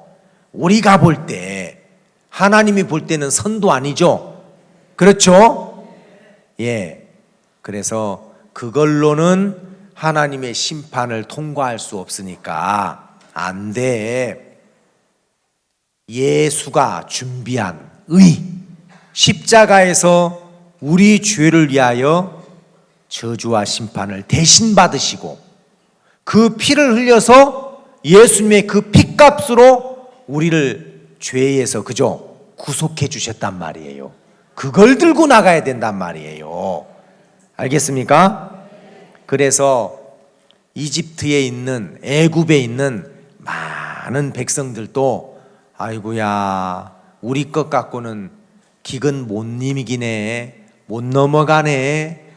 우리가 볼 때, 하나님이 볼 때는 선도 아니죠. 그렇죠? 예. 그래서 그걸로는 하나님의 심판을 통과할 수 없으니까 안 돼. 예수가 준비한 의, 십자가에서 우리 죄를 위하여 저주와 심판을 대신 받으시고 그 피를 흘려서 예수님의 그 피값으로 우리를 죄에서 그죠? 구속해 주셨단 말이에요. 그걸 들고 나가야 된단 말이에요. 알겠습니까? 그래서 이집트에 있는, 애굽에 있는 많은 백성들도 아이고야, 우리 것 갖고는 기근 못 이기네, 못 넘어가네.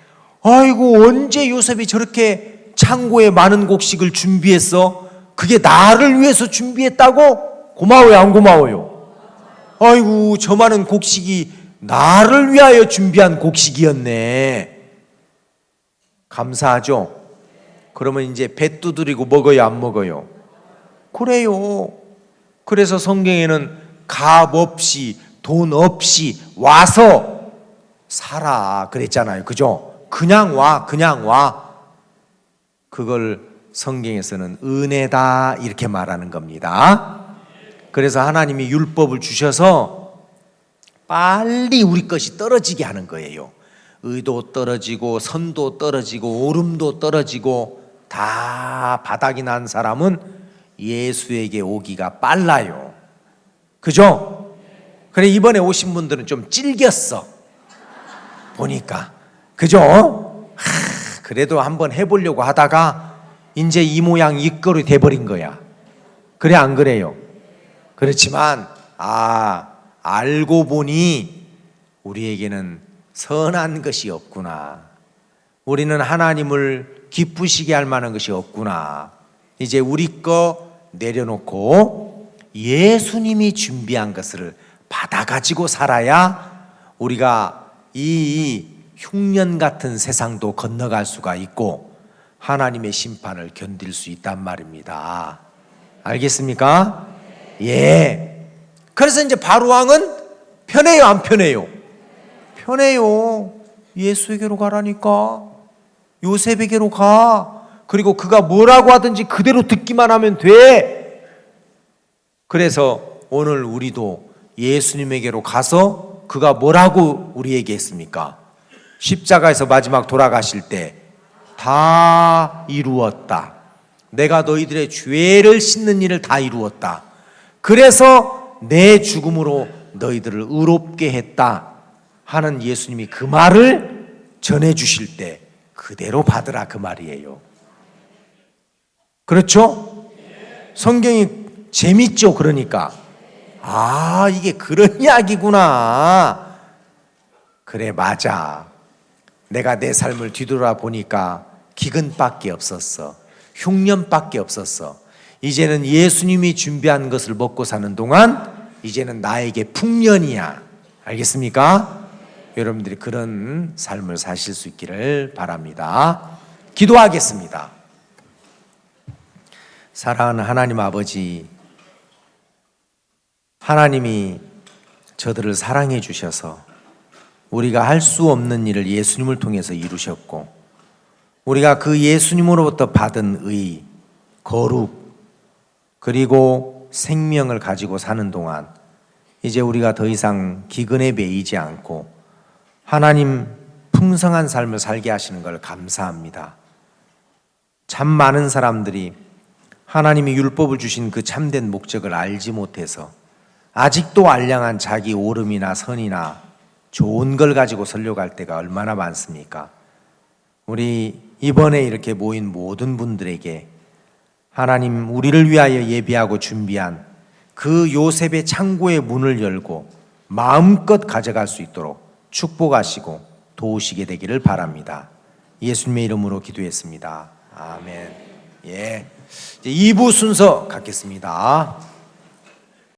아이고, 언제 요셉이 저렇게 창고에 많은 곡식을 준비했어? 그게 나를 위해서 준비했다고? 고마워요 안 고마워요? 아이고, 저 많은 곡식이 나를 위하여 준비한 곡식이었네. 감사하죠? 그러면 이제 배 두드리고 먹어요 안 먹어요? 그래요. 그래서 성경에는 값 없이 돈 없이 와서 살아 그랬잖아요. 그죠? 그냥 와, 그냥 와. 그걸 성경에서는 은혜다 이렇게 말하는 겁니다. 그래서 하나님이 율법을 주셔서 빨리 우리 것이 떨어지게 하는 거예요. 의도 떨어지고 선도 떨어지고 오름도 떨어지고 다 바닥이 난 사람은 예수에게 오기가 빨라요. 그죠? 그래, 이번에 오신 분들은 좀 찔겼어 보니까. 그죠? 그래도 한번 해보려고 하다가 이제 이 모양 이 꼴이 돼버린 거야. 그래 안 그래요? 그렇지만 알고 보니 우리에게는 선한 것이 없구나. 우리는 하나님을 기쁘시게 할 만한 것이 없구나. 이제 우리 거 내려놓고 예수님이 준비한 것을 받아가지고 살아야 우리가 이 흉년 같은 세상도 건너갈 수가 있고 하나님의 심판을 견딜 수 있단 말입니다. 알겠습니까? 예. 그래서 이제 바로왕은 편해요 안 편해요? 편해요. 예수에게로 가라니까. 요셉에게로 가. 그리고 그가 뭐라고 하든지 그대로 듣기만 하면 돼. 그래서 오늘 우리도 예수님에게로 가서 그가 뭐라고 우리에게 했습니까? 십자가에서 마지막 돌아가실 때 다 이루었다. 내가 너희들의 죄를 씻는 일을 다 이루었다. 그래서 내 죽음으로 너희들을 의롭게 했다 하는 예수님이 그 말을 전해주실 때 그대로 받으라 그 말이에요. 그렇죠? 성경이 재밌죠? 그러니까 이게 그런 이야기구나. 그래, 맞아. 내가 내 삶을 뒤돌아 보니까 기근밖에 없었어. 흉년밖에 없었어. 이제는 예수님이 준비한 것을 먹고 사는 동안 이제는 나에게 풍년이야. 알겠습니까? 여러분들이 그런 삶을 사실 수 있기를 바랍니다. 기도하겠습니다. 사랑하는 하나님 아버지, 하나님이 저들을 사랑해 주셔서 우리가 할 수 없는 일을 예수님을 통해서 이루셨고 우리가 그 예수님으로부터 받은 의, 거룩, 그리고 생명을 가지고 사는 동안 이제 우리가 더 이상 기근에 매이지 않고 하나님 풍성한 삶을 살게 하시는 걸 감사합니다. 참 많은 사람들이 하나님이 율법을 주신 그 참된 목적을 알지 못해서 아직도 알량한 자기 오름이나 선이나 좋은 걸 가지고 설교할 때가 얼마나 많습니까? 우리 이번에 이렇게 모인 모든 분들에게 하나님 우리를 위하여 예비하고 준비한 그 요셉의 창고의 문을 열고 마음껏 가져갈 수 있도록 축복하시고 도우시게 되기를 바랍니다. 예수님의 이름으로 기도했습니다. 아멘. 예. 이제 2부 순서 갖겠습니다.